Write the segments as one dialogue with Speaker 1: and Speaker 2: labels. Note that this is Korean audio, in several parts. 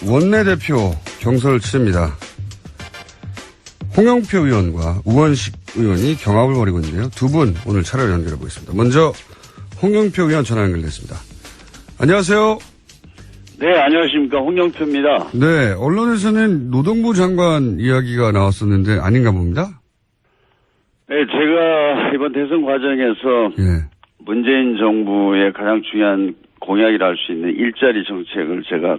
Speaker 1: 원내대표 경선을 치릅니다. 홍영표 의원과 우원식 의원이 경합을 벌이고 있는데요. 두 분 오늘 차례로 연결해 보겠습니다. 먼저 홍영표 의원 전화 연결됐습니다. 안녕하세요.
Speaker 2: 네, 안녕하십니까. 홍영표입니다.
Speaker 1: 네, 언론에서는 노동부 장관 이야기가 나왔었는데 아닌가 봅니다.
Speaker 2: 네, 제가 이번 대선 과정에서 문재인 정부의 가장 중요한 공약이라 할 수 있는 일자리 정책을 제가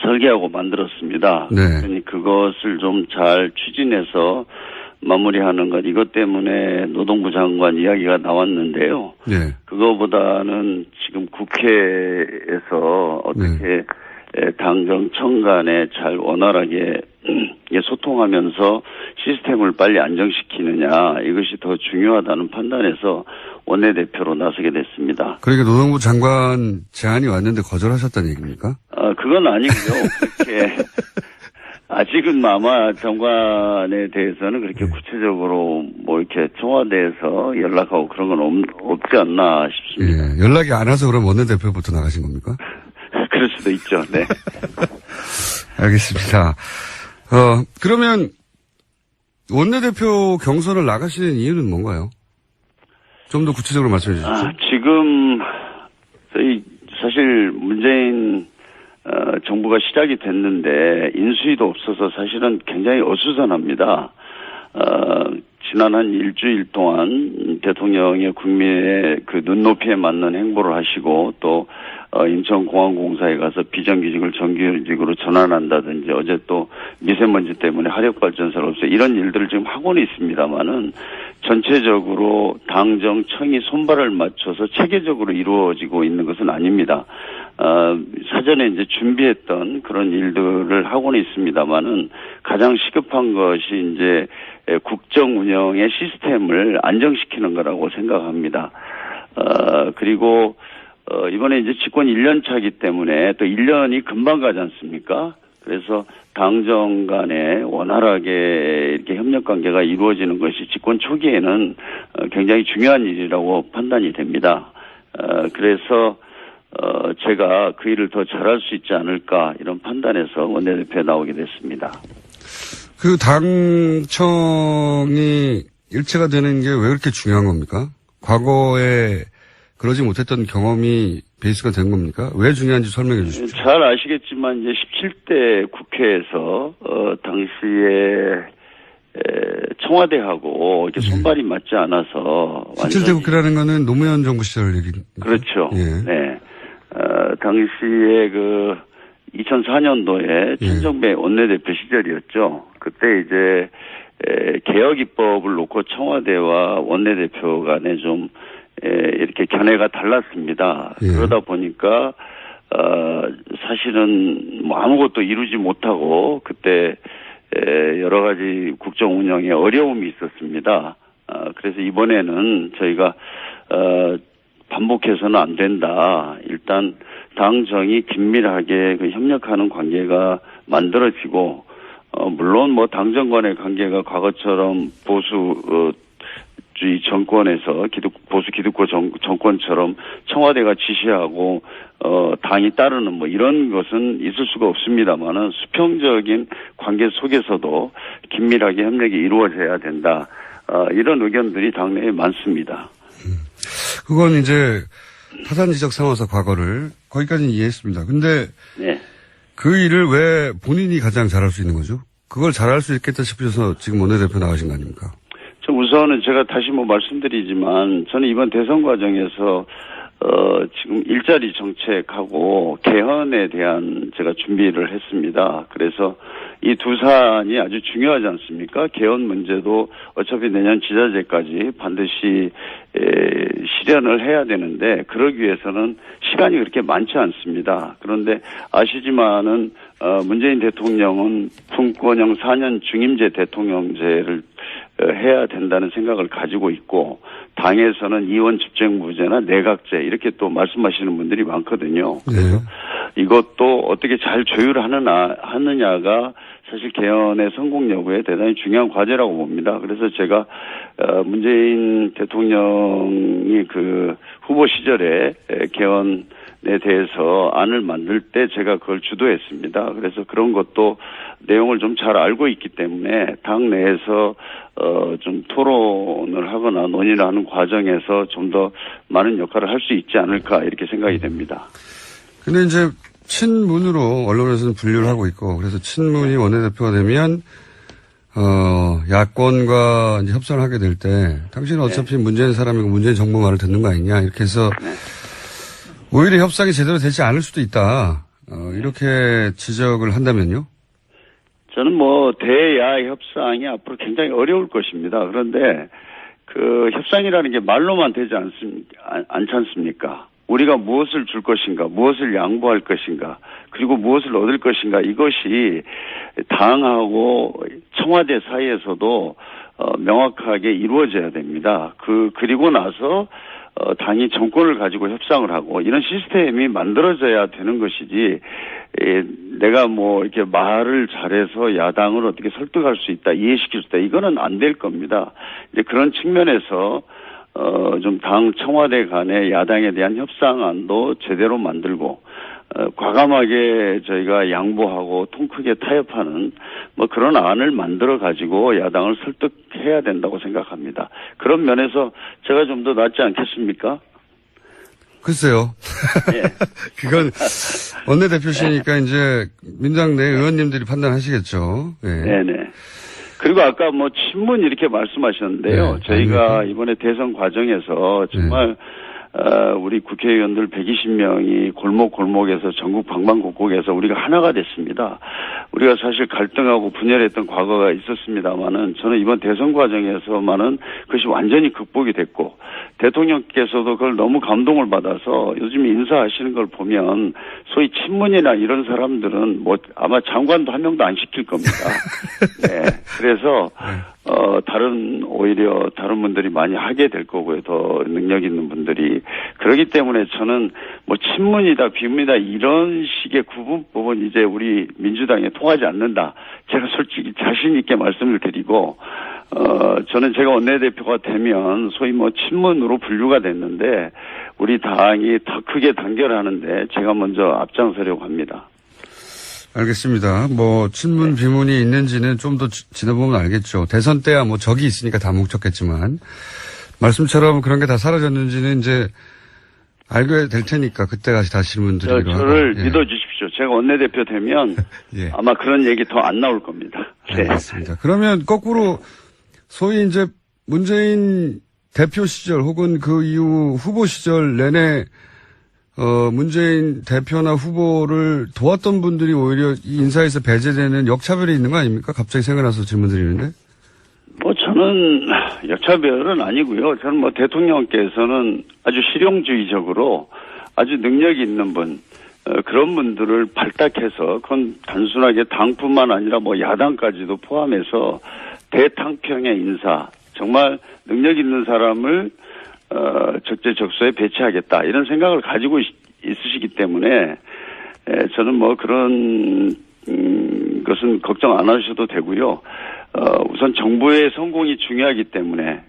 Speaker 2: 설계하고 만들었습니다.
Speaker 1: 네.
Speaker 2: 그러니 그것을 좀 잘 추진해서 마무리하는 것, 이것 때문에 노동부 장관 이야기가 나왔는데요.
Speaker 1: 네.
Speaker 2: 그거보다는 지금 국회에서 어떻게 당정청 간에 잘 원활하게 소통하면서 시스템을 빨리 안정시키느냐, 이것이 더 중요하다는 판단에서 원내대표로 나서게 됐습니다.
Speaker 1: 그러니까 노동부 장관 제안이 왔는데 거절하셨다는 얘기입니까?
Speaker 2: 그건 아니고요. 그렇게 아직은 아마 장관에 대해서는 그렇게 구체적으로 뭐 이렇게 청와대에서 연락하고 그런 건 없지 않나 싶습니다.
Speaker 1: 예, 연락이 안 와서 그럼 원내대표부터 나가신 겁니까?
Speaker 2: 그럴 수도 있죠. 네.
Speaker 1: 알겠습니다. 그러면 원내대표 경선을 나가시는 이유는 뭔가요? 좀 더 구체적으로 말씀해 주십시오.
Speaker 2: 지금 사실 문재인 정부가 시작이 됐는데 인수위도 없어서 사실은 굉장히 어수선합니다. 지난 한 일주일 동안 대통령의 국민의 그 눈높이에 맞는 행보를 하시고 또 인천공항공사에 가서 비정규직을 정규직으로 전환한다든지 어제 또 미세먼지 때문에 화력발전소를 없애 이런 일들을 지금 하고는 있습니다만은 전체적으로 당정청이 손발을 맞춰서 체계적으로 이루어지고 있는 것은 아닙니다. 사전에 이제 준비했던 그런 일들을 하고는 있습니다만은 가장 시급한 것이 이제 국정 운영의 시스템을 안정시키는 거라고 생각합니다. 그리고 이번에 이제 집권 1년 차기 때문에 또 1년이 금방 가지 않습니까? 그래서 당정 간에 원활하게 이렇게 협력 관계가 이루어지는 것이 집권 초기에는 굉장히 중요한 일이라고 판단이 됩니다. 그래서 제가 그 일을 더 잘할 수 있지 않을까 이런 판단에서 원내대표에 나오게 됐습니다.
Speaker 1: 그 당청이 일체가 되는 게 왜 그렇게 중요한 겁니까? 과거에 그러지 못했던 경험이 베이스가 된 겁니까? 왜 중요한지 설명해 주십시오.
Speaker 2: 잘 아시겠지만 이제 17대 국회에서 당시에 청와대하고 이렇게 손발이 맞지 않아서
Speaker 1: 17대 국회라는 거는 노무현 정부 시절 얘기입니다.
Speaker 2: 그렇죠.
Speaker 1: 예.
Speaker 2: 네. 당시에 2004년도에 천정배 원내대표 시절이었죠. 그때 이제 개혁 입법을 놓고 청와대와 원내대표 간에 좀 이렇게 견해가 달랐습니다.
Speaker 1: 예.
Speaker 2: 그러다 보니까 사실은 뭐 아무것도 이루지 못하고 그때 여러 가지 국정 운영에 어려움이 있었습니다. 그래서 이번에는 저희가 반복해서는 안 된다. 일단 당정이 긴밀하게 협력하는 관계가 만들어지고 물론 뭐 당정 간의 관계가 과거처럼 보수주의 정권에서 보수 기득권 정권처럼 청와대가 지시하고 당이 따르는 뭐 이런 것은 있을 수가 없습니다만은 수평적인 관계 속에서도 긴밀하게 협력이 이루어져야 된다. 이런 의견들이 당내에 많습니다.
Speaker 1: 그건 이제 타산지적 삼아서 과거를 거기까지는 이해했습니다. 근데
Speaker 2: 네.
Speaker 1: 그 일을 왜 본인이 가장 잘할 수 있는 거죠? 그걸 잘할 수 있겠다 싶으셔서 지금 원내대표 나가신 거 아닙니까?
Speaker 2: 우선은 제가 다시 말씀드리지만 저는 이번 대선 과정에서 지금 일자리 정책하고 개헌에 대한 제가 준비를 했습니다. 그래서 이 두 사안이 아주 중요하지 않습니까? 개헌 문제도 어차피 내년 지자체까지 반드시 실현을 해야 되는데 그러기 위해서는 시간이 그렇게 많지 않습니다. 그런데 아시지만은 문재인 대통령은 분권형 4년 중임제 대통령제를 해야 된다는 생각을 가지고 있고 당에서는 이원 집정부제나 내각제 이렇게 또 말씀하시는 분들이 많거든요. 그래서 이것도 어떻게 잘 조율하느냐가 사실 개헌의 성공 여부에 대단히 중요한 과제라고 봅니다. 그래서 제가 문재인 대통령이 그 후보 시절에 개헌 대해서 안을 만들 때 제가 그걸 주도했습니다. 그래서 그런 것도 내용을 좀 잘 알고 있기 때문에 당 내에서 좀 토론을 하거나 논의를 하는 과정에서 좀 더 많은 역할을 할 수 있지 않을까 이렇게 생각이 됩니다.
Speaker 1: 근데 이제 친문으로 언론에서는 분류를 하고 있고 그래서 친문이 원내대표가 되면 야권과 이제 협상을 하게 될 때 당신은 어차피 문재인 사람이고 문재인 정부 말을 듣는 거 아니냐 이렇게 해서 오히려 협상이 제대로 되지 않을 수도 있다. 이렇게 지적을 한다면요?
Speaker 2: 저는 대야 협상이 앞으로 굉장히 어려울 것입니다. 그런데 그 협상이라는 게 말로만 되지 않지 않습니까? 우리가 무엇을 줄 것인가, 무엇을 양보할 것인가, 그리고 무엇을 얻을 것인가, 이것이 당하고 청와대 사이에서도 명확하게 이루어져야 됩니다. 그리고 나서 당이 정권을 가지고 협상을 하고 이런 시스템이 만들어져야 되는 것이지, 내가 이렇게 말을 잘해서 야당을 어떻게 설득할 수 있다, 이해시킬 수 있다, 이거는 안 될 겁니다. 이제 그런 측면에서 좀 당 청와대 간의 야당에 대한 협상안도 제대로 만들고 과감하게 저희가 양보하고 통 크게 타협하는 그런 안을 만들어 가지고 야당을 설득해야 된다고 생각합니다. 그런 면에서 제가 좀 더 낫지 않겠습니까?
Speaker 1: 글쎄요.
Speaker 2: 예.
Speaker 1: 그건 원내대표시니까 이제 민주당 내 의원님들이 판단하시겠죠. 예.
Speaker 2: 네네. 그리고 아까 친문 이렇게 말씀하셨는데요.
Speaker 1: 네,
Speaker 2: 저희가 이번에 대선 과정에서 정말 우리 국회의원들 120명이 골목골목에서 전국 방방곡곡에서 우리가 하나가 됐습니다. 우리가 사실 갈등하고 분열했던 과거가 있었습니다만은 저는 이번 대선 과정에서만은 그것이 완전히 극복이 됐고 대통령께서도 그걸 너무 감동을 받아서 요즘 인사하시는 걸 보면 소위 친문이나 이런 사람들은 아마 장관도 한 명도 안 시킬 겁니다. 네. 그래서 오히려 다른 분들이 많이 하게 될 거고요. 더 능력 있는 분들이. 그렇기 때문에 저는 친문이다, 비문이다 이런 식의 구분법은 이제 우리 민주당에 통하지 않는다. 제가 솔직히 자신 있게 말씀을 드리고, 저는 제가 원내대표가 되면 소위 친문으로 분류가 됐는데 우리 당이 더 크게 단결하는데 제가 먼저 앞장서려고 합니다.
Speaker 1: 알겠습니다. 친문, 비문이 있는지는 좀 더 지나보면 알겠죠. 대선 때야 적이 있으니까 다 뭉쳤겠지만, 말씀처럼 그런 게 다 사라졌는지는 이제 알게 될 테니까, 그때 다시 질문 드리기로 하고.
Speaker 2: 저를 믿어주십시오. 제가 원내대표 되면
Speaker 1: 예.
Speaker 2: 아마 그런 얘기 더 안 나올 겁니다. 네.
Speaker 1: 알겠습니다. 그러면 거꾸로 소위 이제 문재인 대표 시절 혹은 그 이후 후보 시절 내내 문재인 대표나 후보를 도왔던 분들이 오히려 이 인사에서 배제되는 역차별이 있는 거 아닙니까? 갑자기 생각나서 질문 드리는데.
Speaker 2: 저는 역차별은 아니고요. 저는 대통령께서는 아주 실용주의적으로 아주 능력이 있는 분, 그런 분들을 발탁해서 그건 단순하게 당뿐만 아니라 야당까지도 포함해서 대탕평의 인사, 정말 능력 있는 사람을 적재적소에 배치하겠다 이런 생각을 가지고 있으시기 때문에 저는 그런 것은 걱정 안 하셔도 되고요. 우선 정부의 성공이 중요하기 때문에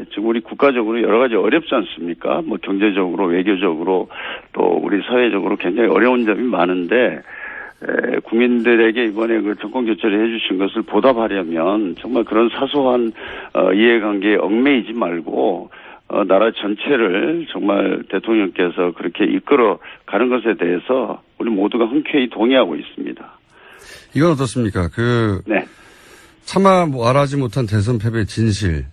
Speaker 2: 지금 우리 국가적으로 여러 가지 어렵지 않습니까? 경제적으로, 외교적으로 또 우리 사회적으로 굉장히 어려운 점이 많은데 국민들에게 이번에 그 정권 교체를 해주신 것을 보답하려면 정말 그런 사소한 이해관계에 얽매이지 말고 나라 전체를 정말 대통령께서 그렇게 이끌어 가는 것에 대해서 우리 모두가 흔쾌히 동의하고 있습니다.
Speaker 1: 이건 어떻습니까?
Speaker 2: 네.
Speaker 1: 차마 말하지 못한 대선 패배의 진실.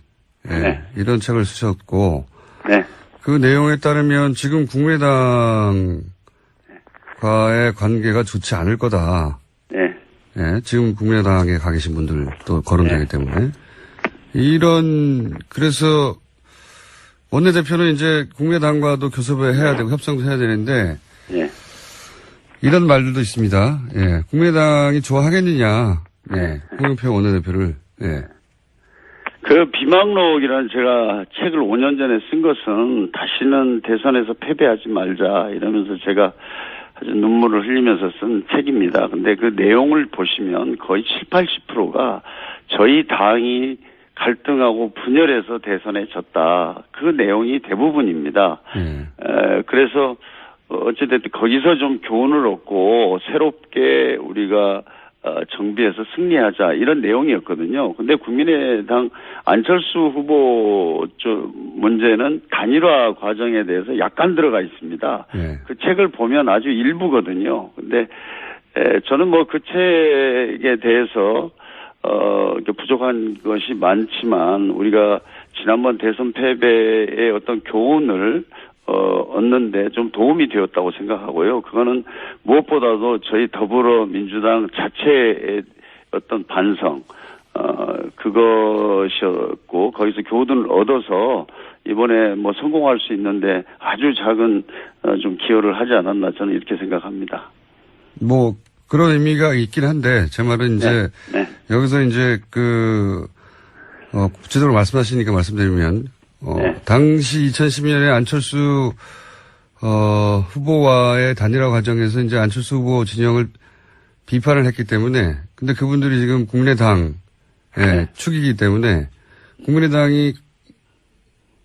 Speaker 2: 네.
Speaker 1: 이런 책을 쓰셨고.
Speaker 2: 네.
Speaker 1: 그 내용에 따르면 지금 국민의당과의 관계가 좋지 않을 거다.
Speaker 2: 네.
Speaker 1: 예, 지금 국민의당에 가 계신 분들도 거론되기 때문에. 그래서 원내대표는 이제 국민의당과도 교섭을 해야 되고 협상도 해야 되는데.
Speaker 2: 네.
Speaker 1: 이런 말들도 있습니다. 예, 국민의당이 좋아하겠느냐. 예, 홍영표 원내대표를. 예.
Speaker 2: 그 비망록이라는 제가 책을 5년 전에 쓴 것은 다시는 대선에서 패배하지 말자 이러면서 제가 아주 눈물을 흘리면서 쓴 책입니다. 근데 그 내용을 보시면 거의 70~80%가 저희 당이 갈등하고 분열해서 대선에 졌다. 그 내용이 대부분입니다. 그래서 어찌됐든 거기서 좀 교훈을 얻고 새롭게 우리가 정비해서 승리하자 이런 내용이었거든요. 근데 국민의당 안철수 후보 문제는 단일화 과정에 대해서 약간 들어가 있습니다.
Speaker 1: 네.
Speaker 2: 그 책을 보면 아주 일부거든요. 근데 저는 뭐 그 책에 대해서 부족한 것이 많지만 우리가 지난번 대선 패배의 어떤 교훈을 얻는데 좀 도움이 되었다고 생각하고요. 그거는 무엇보다도 저희 더불어민주당 자체의 어떤 반성, 그것이었고, 거기서 교훈을 얻어서 이번에 뭐 성공할 수 있는데 아주 작은 좀 기여를 하지 않았나 저는 이렇게 생각합니다.
Speaker 1: 뭐, 그런 의미가 있긴 한데, 제 말은 이제,
Speaker 2: 네.
Speaker 1: 여기서 이제 구체적으로 말씀하시니까 말씀드리면,
Speaker 2: 네.
Speaker 1: 당시 2012년에 안철수, 후보와의 단일화 과정에서 이제 안철수 후보 진영을 비판을 했기 때문에, 근데 그분들이 지금 국민의당의 축이기 때문에, 국민의당이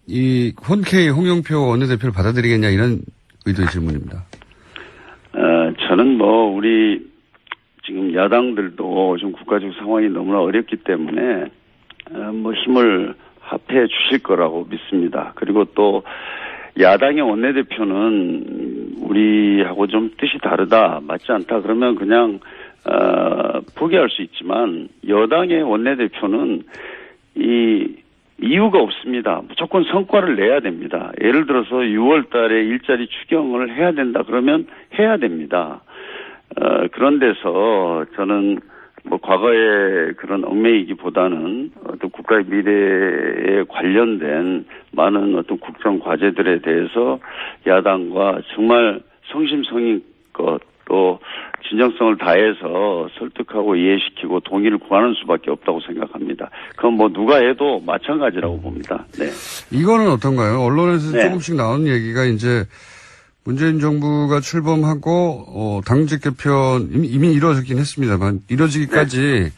Speaker 1: 이 혼케이 홍영표 원내대표를 받아들이겠냐 이런 의도의 질문입니다.
Speaker 2: 저는 뭐 우리 지금 야당들도 좀 국가적 상황이 너무나 어렵기 때문에 뭐 힘을 합해 주실 거라고 믿습니다. 그리고 또 야당의 원내대표는 우리하고 좀 뜻이 다르다, 맞지 않다 그러면 그냥 포기할 수 있지만 여당의 원내대표는 이유가 없습니다. 무조건 성과를 내야 됩니다. 예를 들어서 6월 달에 일자리 추경을 해야 된다 그러면 해야 됩니다. 그런 데서 저는 뭐 과거의 그런 얽매이기보다는 어떤 국가의 미래에 관련된 많은 어떤 국정 과제들에 대해서 야당과 정말 성심성의껏 또 진정성을 다해서 설득하고 이해시키고 동의를 구하는 수밖에 없다고 생각합니다. 그건 뭐 누가 해도 마찬가지라고 봅니다. 네.
Speaker 1: 이거는 어떤가요? 언론에서
Speaker 2: 네.
Speaker 1: 조금씩 나오는 얘기가 이제 문재인 정부가 출범하고 당직 개편 이미 이루어졌긴 했습니다만 이루어지기까지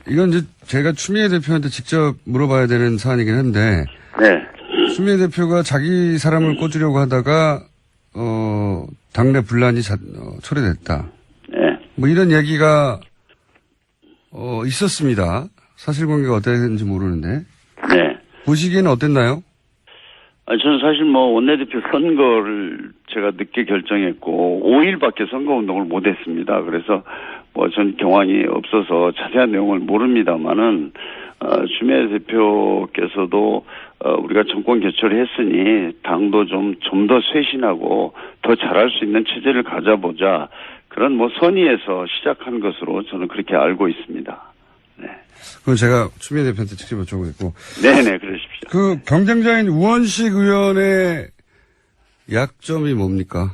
Speaker 1: 이건 이제 제가 추미애 대표한테 직접 물어봐야 되는 사안이긴 한데
Speaker 2: 네.
Speaker 1: 추미애 대표가 자기 사람을 꽂으려고 하다가 당내 분란이 초래됐다.
Speaker 2: 네.
Speaker 1: 뭐 이런 얘기가 있었습니다. 사실관계가 어땠는지 모르는데
Speaker 2: 네.
Speaker 1: 보시기에는 어땠나요?
Speaker 2: 저는 사실 뭐 원내대표 선거를 제가 늦게 결정했고 5일밖에 선거운동을 못했습니다. 그래서 뭐 전 경황이 없어서 자세한 내용을 모릅니다만은 추미애 대표께서도 우리가 정권 교체를 했으니 당도 좀 더 쇄신하고 더 잘할 수 있는 체제를 가져보자 그런 뭐 선의에서 시작한 것으로 저는 그렇게 알고 있습니다. 네.
Speaker 1: 그건 제가 추미애 대표한테 직접 여쭤보겠고.
Speaker 2: 네네, 그러십시오.
Speaker 1: 그 경쟁자인 우원식 의원의 약점이 뭡니까?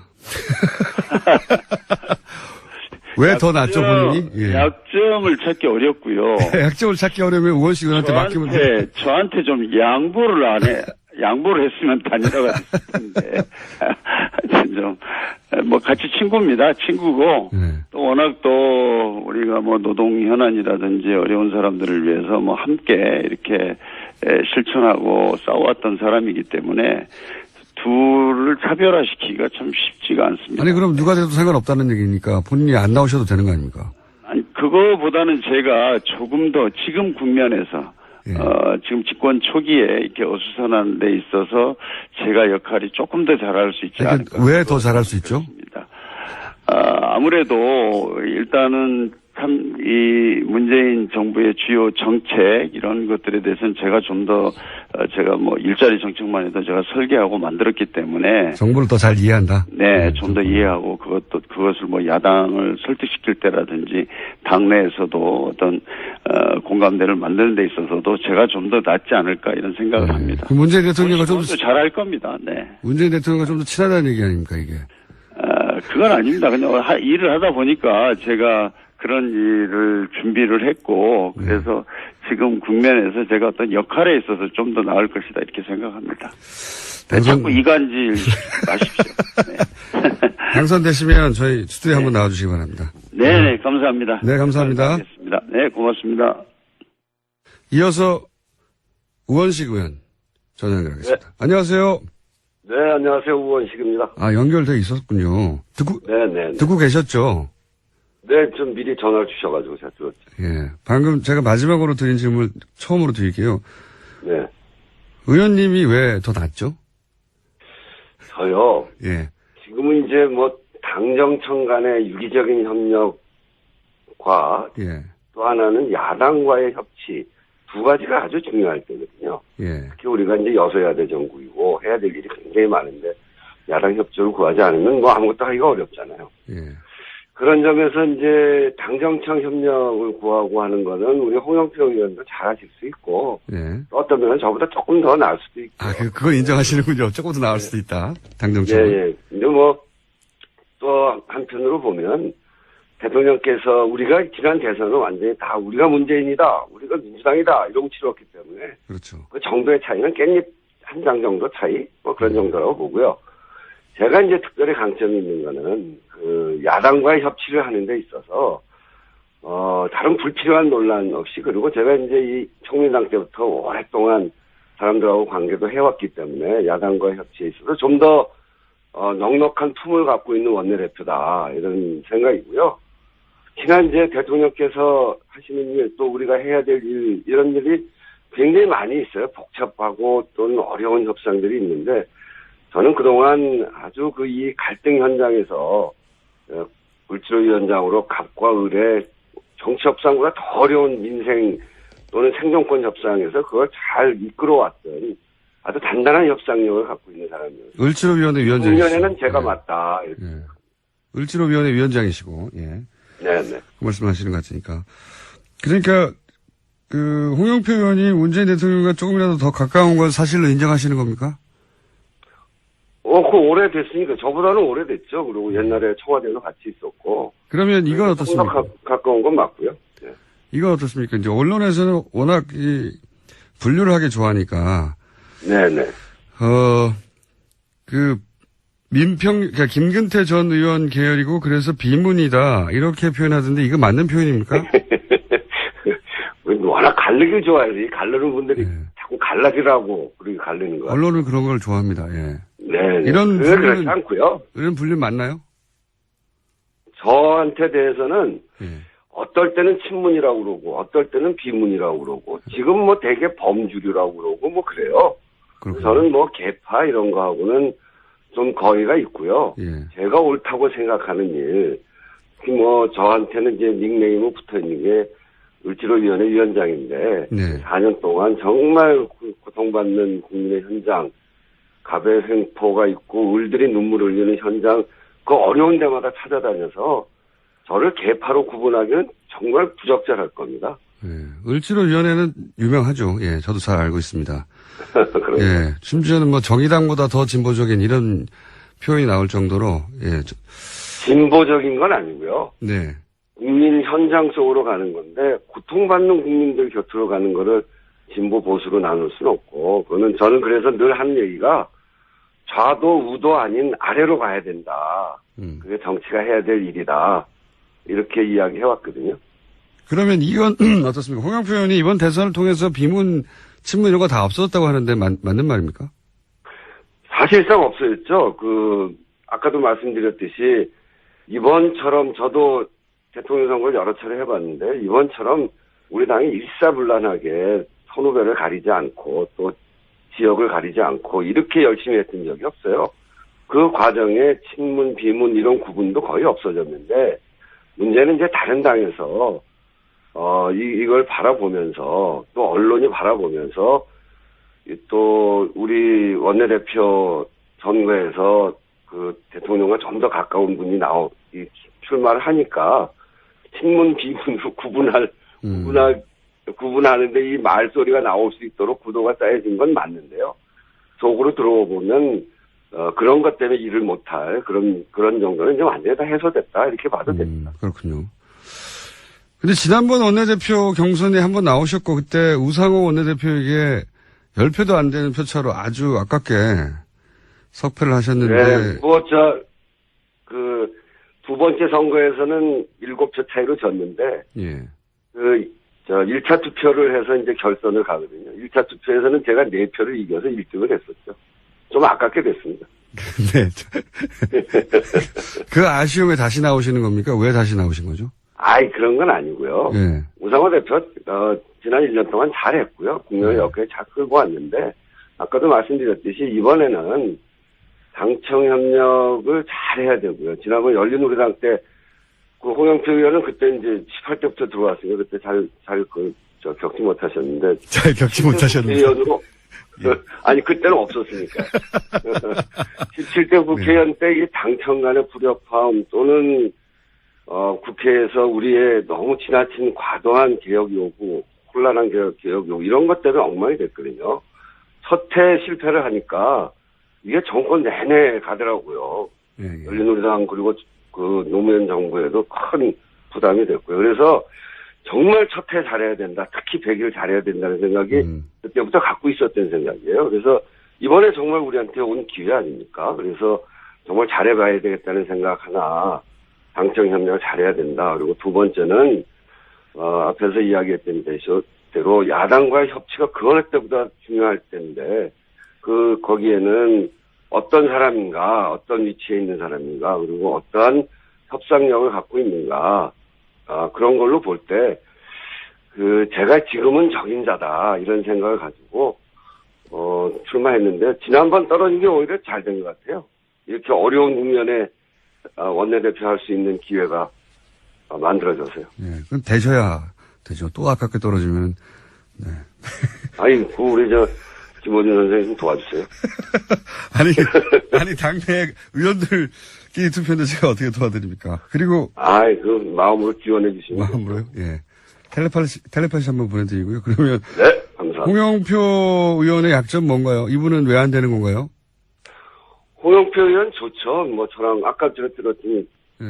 Speaker 1: 왜 더 낫죠, 본인이? 예.
Speaker 2: 약점을 찾기 어렵고요.
Speaker 1: 약점을 찾기 어려우면 우원식 의원한테 맡기면 돼요.
Speaker 2: 저한테 좀 양보를 했으면 단일화가 됐을 텐데. 좀, 뭐, 같이 친구입니다. 친구고, 또 워낙 또, 우리가 뭐, 노동현안이라든지 어려운 사람들을 위해서 뭐, 함께 이렇게 실천하고 싸워왔던 사람이기 때문에, 둘을 차별화시키기가 참 쉽지가 않습니다.
Speaker 1: 아니, 그럼 누가 돼도 상관없다는 얘기니까 본인이 안 나오셔도 되는 거 아닙니까?
Speaker 2: 아니, 그거보다는 제가 조금 더 지금 국면에서 지금 집권 초기에 이렇게 어수선한 데 있어서 제가 역할이 조금 더 잘할 수 있지 않을까.
Speaker 1: 왜 더 잘할 수 있죠?
Speaker 2: 아무래도 일단은 참 이 문재인 정부의 주요 정책 이런 것들에 대해서는 제가 좀 더 제가 뭐 일자리 정책만 해도 제가 설계하고 만들었기 때문에
Speaker 1: 정부를 더 잘 이해한다.
Speaker 2: 네, 좀 더 이해하고 그것을 뭐 야당을 설득시킬 때라든지 당내에서도 어떤 공감대를 만드는 데 있어서도 제가 좀 더 낫지 않을까 이런 생각을 합니다.
Speaker 1: 그 문재인 대통령과 좀 더
Speaker 2: 잘할 겁니다. 네.
Speaker 1: 문재인 대통령과 좀 더 친하다는 얘기 아닙니까 이게?
Speaker 2: 그건 아닙니다. 그냥 일을 하다 보니까 제가 그런 일을 준비를 했고 그래서 지금 국면에서 제가 어떤 역할에 있어서 좀 더 나을 것이다 이렇게 생각합니다. 자꾸 이간질 마십시오. 네.
Speaker 1: 당선되시면 저희 스튜디오에 한번 나와주시기 바랍니다.
Speaker 2: 네, 감사합니다.
Speaker 1: 네, 감사합니다.
Speaker 2: 알겠습니다. 네, 고맙습니다.
Speaker 1: 이어서 우원식 의원 전화 연결하겠습니다.
Speaker 3: 네.
Speaker 1: 안녕하세요.
Speaker 3: 네, 안녕하세요. 우원식입니다.
Speaker 1: 아, 연결돼 있었군요.
Speaker 3: 네.
Speaker 1: 듣고 계셨죠?
Speaker 3: 네, 좀 미리 전화를 주셔가지고 제가 들었죠.
Speaker 1: 예. 방금 제가 마지막으로 드린 질문을 처음으로 드릴게요.
Speaker 3: 네.
Speaker 1: 의원님이 왜 더 낫죠?
Speaker 3: 저요.
Speaker 1: 예.
Speaker 3: 지금은 이제 뭐, 당정청 간의 유기적인 협력과
Speaker 1: 예.
Speaker 3: 또 하나는 야당과의 협치, 두 가지가 아주 중요할 때거든요.
Speaker 1: 예.
Speaker 3: 특히 우리가 이제 여소야대 정국이고 해야 될 일이 굉장히 많은데, 야당 협조를 구하지 않으면 뭐 아무것도 하기가 어렵잖아요.
Speaker 1: 예.
Speaker 3: 그런 점에서 이제 당정청 협력을 구하고 하는 거는 우리 홍영표 의원도 잘하실 수 있고
Speaker 1: 예.
Speaker 3: 또 어떤 면은 저보다 조금 더 나을 수도 있고.
Speaker 1: 아, 그건 인정하시는군요. 조금 더 나을 수도 있다. 당정청.
Speaker 3: 예. 근데 뭐 또 한편으로 보면 대통령께서 우리가 지난 대선은 완전히 다 우리가 문재인이다, 우리가 민주당이다 이러고 치렀기 때문에
Speaker 1: 그렇죠.
Speaker 3: 그 정도의 차이는 깻잎 한 장 정도 차이 뭐 그런 정도라고 보고요. 제가 이제 특별히 강점이 있는 거는 그 야당과의 협치를 하는 데 있어서 다른 불필요한 논란 없이 그리고 제가 이제 이 총민당 때부터 오랫동안 사람들하고 관계도 해왔기 때문에 야당과의 협치에 있어서 좀 더 넉넉한 품을 갖고 있는 원내대표다 이런 생각이고요. 특히나 이제 대통령께서 하시는 일 또 우리가 해야 될 일 이런 일이 굉장히 많이 있어요. 복잡하고 또는 어려운 협상들이 있는데 저는 그동안 아주 그 이 갈등 현장에서 을지로 위원장으로 갑과 을의 정치 협상보다 더 어려운 민생 또는 생존권 협상에서 그걸 잘 이끌어왔던 아주 단단한 협상력을 갖고 있는 사람이에요.
Speaker 1: 을지로위원회 위원장이시고.
Speaker 3: 작년에는 제가 맞다. 이렇게.
Speaker 1: 예. 을지로위원회 위원장이시고, 예.
Speaker 3: 네네.
Speaker 1: 그 말씀하시는 것 같으니까. 그러니까, 홍영표 의원이 문재인 대통령과 조금이라도 더 가까운 건 사실로 인정하시는 겁니까?
Speaker 3: 그거 오래됐으니까. 저보다는 오래됐죠. 그리고 옛날에 청와대도 같이 있었고.
Speaker 1: 그러면 이건 어떻습니까?
Speaker 3: 가까운 건 맞고요. 네.
Speaker 1: 이건 어떻습니까? 이제 언론에서는 워낙 분류를 하기 좋아하니까.
Speaker 3: 네네.
Speaker 1: 그러니까 김근태 전 의원 계열이고 그래서 비문이다. 이렇게 표현하던데 이거 맞는 표현입니까?
Speaker 3: 워낙 갈르길 좋아해서 갈르는 분들이
Speaker 1: 네.
Speaker 3: 자꾸 갈라지라고 그렇게 갈르는 거예요.
Speaker 1: 언론은 그런 걸 좋아합니다. 예.
Speaker 3: 네.
Speaker 1: 이런
Speaker 3: 그렇지 않고요.
Speaker 1: 이런 분류 맞나요?
Speaker 3: 저한테 대해서는
Speaker 1: 예.
Speaker 3: 어떨 때는 친문이라고 그러고 어떨 때는 비문이라고 그러고 지금 뭐 되게 범주류라고 그러고 뭐 그래요.
Speaker 1: 그렇군요.
Speaker 3: 저는 뭐 개파 이런 거하고는 좀 거리가 있고요.
Speaker 1: 예.
Speaker 3: 제가 옳다고 생각하는 일, 특히 뭐 저한테는 이제 닉네임이 붙어 있는 게 을지로위원회 위원장인데
Speaker 1: 네.
Speaker 3: 4년 동안 정말 고통받는 국민의 현장, 갑의 횡포가 있고 을들이 눈물 흘리는 현장, 그 어려운 데마다 찾아다녀서 저를 개파로 구분하기는 정말 부적절할 겁니다.
Speaker 1: 예. 을지로위원회는 유명하죠. 예, 저도 잘 알고 있습니다.
Speaker 3: 그럼
Speaker 1: 예, 심지어는 뭐 정의당보다 더 진보적인 이런 표현이 나올 정도로 예,
Speaker 3: 진보적인 건 아니고요.
Speaker 1: 네,
Speaker 3: 국민 현장 속으로 가는 건데 고통받는 국민들 곁으로 가는 거를 진보 보수로 나눌 수는 없고 그거는 저는 그래서 늘 하는 얘기가 좌도 우도 아닌 아래로 가야 된다. 그게 정치가 해야 될 일이다. 이렇게 이야기해왔거든요.
Speaker 1: 그러면 이건 어떻습니까? 홍영표 의원이 이번 대선을 통해서 비문, 친문 이런 거 다 없어졌다고 하는데 맞는 말입니까?
Speaker 3: 사실상 없어졌죠. 아까도 말씀드렸듯이 이번처럼 저도 대통령 선거를 여러 차례 해봤는데 이번처럼 우리 당이 일사불란하게 선후배를 가리지 않고 또 지역을 가리지 않고 이렇게 열심히 했던 적이 없어요. 그 과정에 친문, 비문 이런 구분도 거의 없어졌는데 문제는 이제 다른 당에서 이걸 바라보면서 또 언론이 바라보면서 또 우리 원내대표 선거에서 그 대통령과 좀 더 가까운 분이 출마를 하니까 친문 비문으로 구분하는데 이 말소리가 나올 수 있도록 구도가 짜여진 건 맞는데요. 속으로 들어보면 그런 것 때문에 일을 못할 그런 정도는 이제 완전히 다 해소됐다 이렇게 봐도 됩니다.
Speaker 1: 그렇군요. 근데 지난번 원내대표 경선에 한번 나오셨고 그때 우상호 원내대표에게 10표도 안 되는 표차로 아주 아깝게 석패를 하셨는데.
Speaker 3: 네, 두 번째 선거에서는 7표 차이로 졌는데.
Speaker 1: 예.
Speaker 3: 1차 투표를 해서 이제 결선을 가거든요. 1차 투표에서는 제가 4표를 이겨서 1등을 했었죠. 좀 아깝게 됐습니다.
Speaker 1: 네. 그 아쉬움에 다시 나오시는 겁니까? 왜 다시 나오신 거죠?
Speaker 3: 아이, 그런 건 아니고요.
Speaker 1: 네.
Speaker 3: 우상호 대표, 지난 1년 동안 잘했고요. 국민을 여기까지 잘 끌고 왔는데, 아까도 말씀드렸듯이 이번에는 당청 협력을 잘 해야 되고요. 지난번 열린우리당 때, 그 홍영표 의원은 그때 이제 18대부터 들어왔으니까 그때 겪지 못하셨는데.
Speaker 1: 잘 겪지 못하셨는데.
Speaker 3: 의원으로. 아니, 그때는 없었으니까. 17대 국회의원 때 이 당청 간의 불협화음 또는, 국회에서 우리의 너무 지나친 과도한 개혁 요구, 혼란한 개혁 요구, 이런 것 때문에 엉망이 됐거든요. 첫 해 실패를 하니까 이게 정권 내내 가더라고요.
Speaker 1: 예.
Speaker 3: 열린우리당 그리고 그 노무현 정부에도 큰 부담이 됐고요. 그래서 정말 첫 해 잘해야 된다. 특히 100일 잘해야 된다는 생각이 그때부터 갖고 있었던 생각이에요. 그래서 이번에 정말 우리한테 온 기회 아닙니까? 그래서 정말 잘해봐야 되겠다는 생각 하나, 당청 협력을 잘해야 된다. 그리고 두 번째는 앞에서 이야기했던 대로 야당과의 협치가 그 어느 때보다 중요할 텐데 거기에는 어떤 사람인가, 어떤 위치에 있는 사람인가, 그리고 어떠한 협상력을 갖고 있는가, 그런 걸로 볼 때 제가 지금은 적임자다 이런 생각을 가지고 출마했는데 지난번 떨어진 게 오히려 잘 된 것 같아요. 이렇게 어려운 국면에 원내대표 할 수 있는 기회가 만들어져서요.
Speaker 1: 예, 그럼 되셔야 되죠. 또 아깝게 떨어지면. 네.
Speaker 3: 아니, 우리 김원준 선생님 좀 도와주세요.
Speaker 1: 아니, 당내 의원들끼리 투표인데 제가 어떻게 도와드립니까? 그리고.
Speaker 3: 마음으로 지원해 주시면.
Speaker 1: 마음으로요? 예. 텔레파시 한번 보내드리고요. 그러면.
Speaker 3: 네, 감사합니다.
Speaker 1: 홍영표 의원의 약점 뭔가요? 이분은 왜 안 되는 건가요?
Speaker 3: 홍영표 의원 좋죠. 저랑 아까 제가 들었더니
Speaker 1: 예.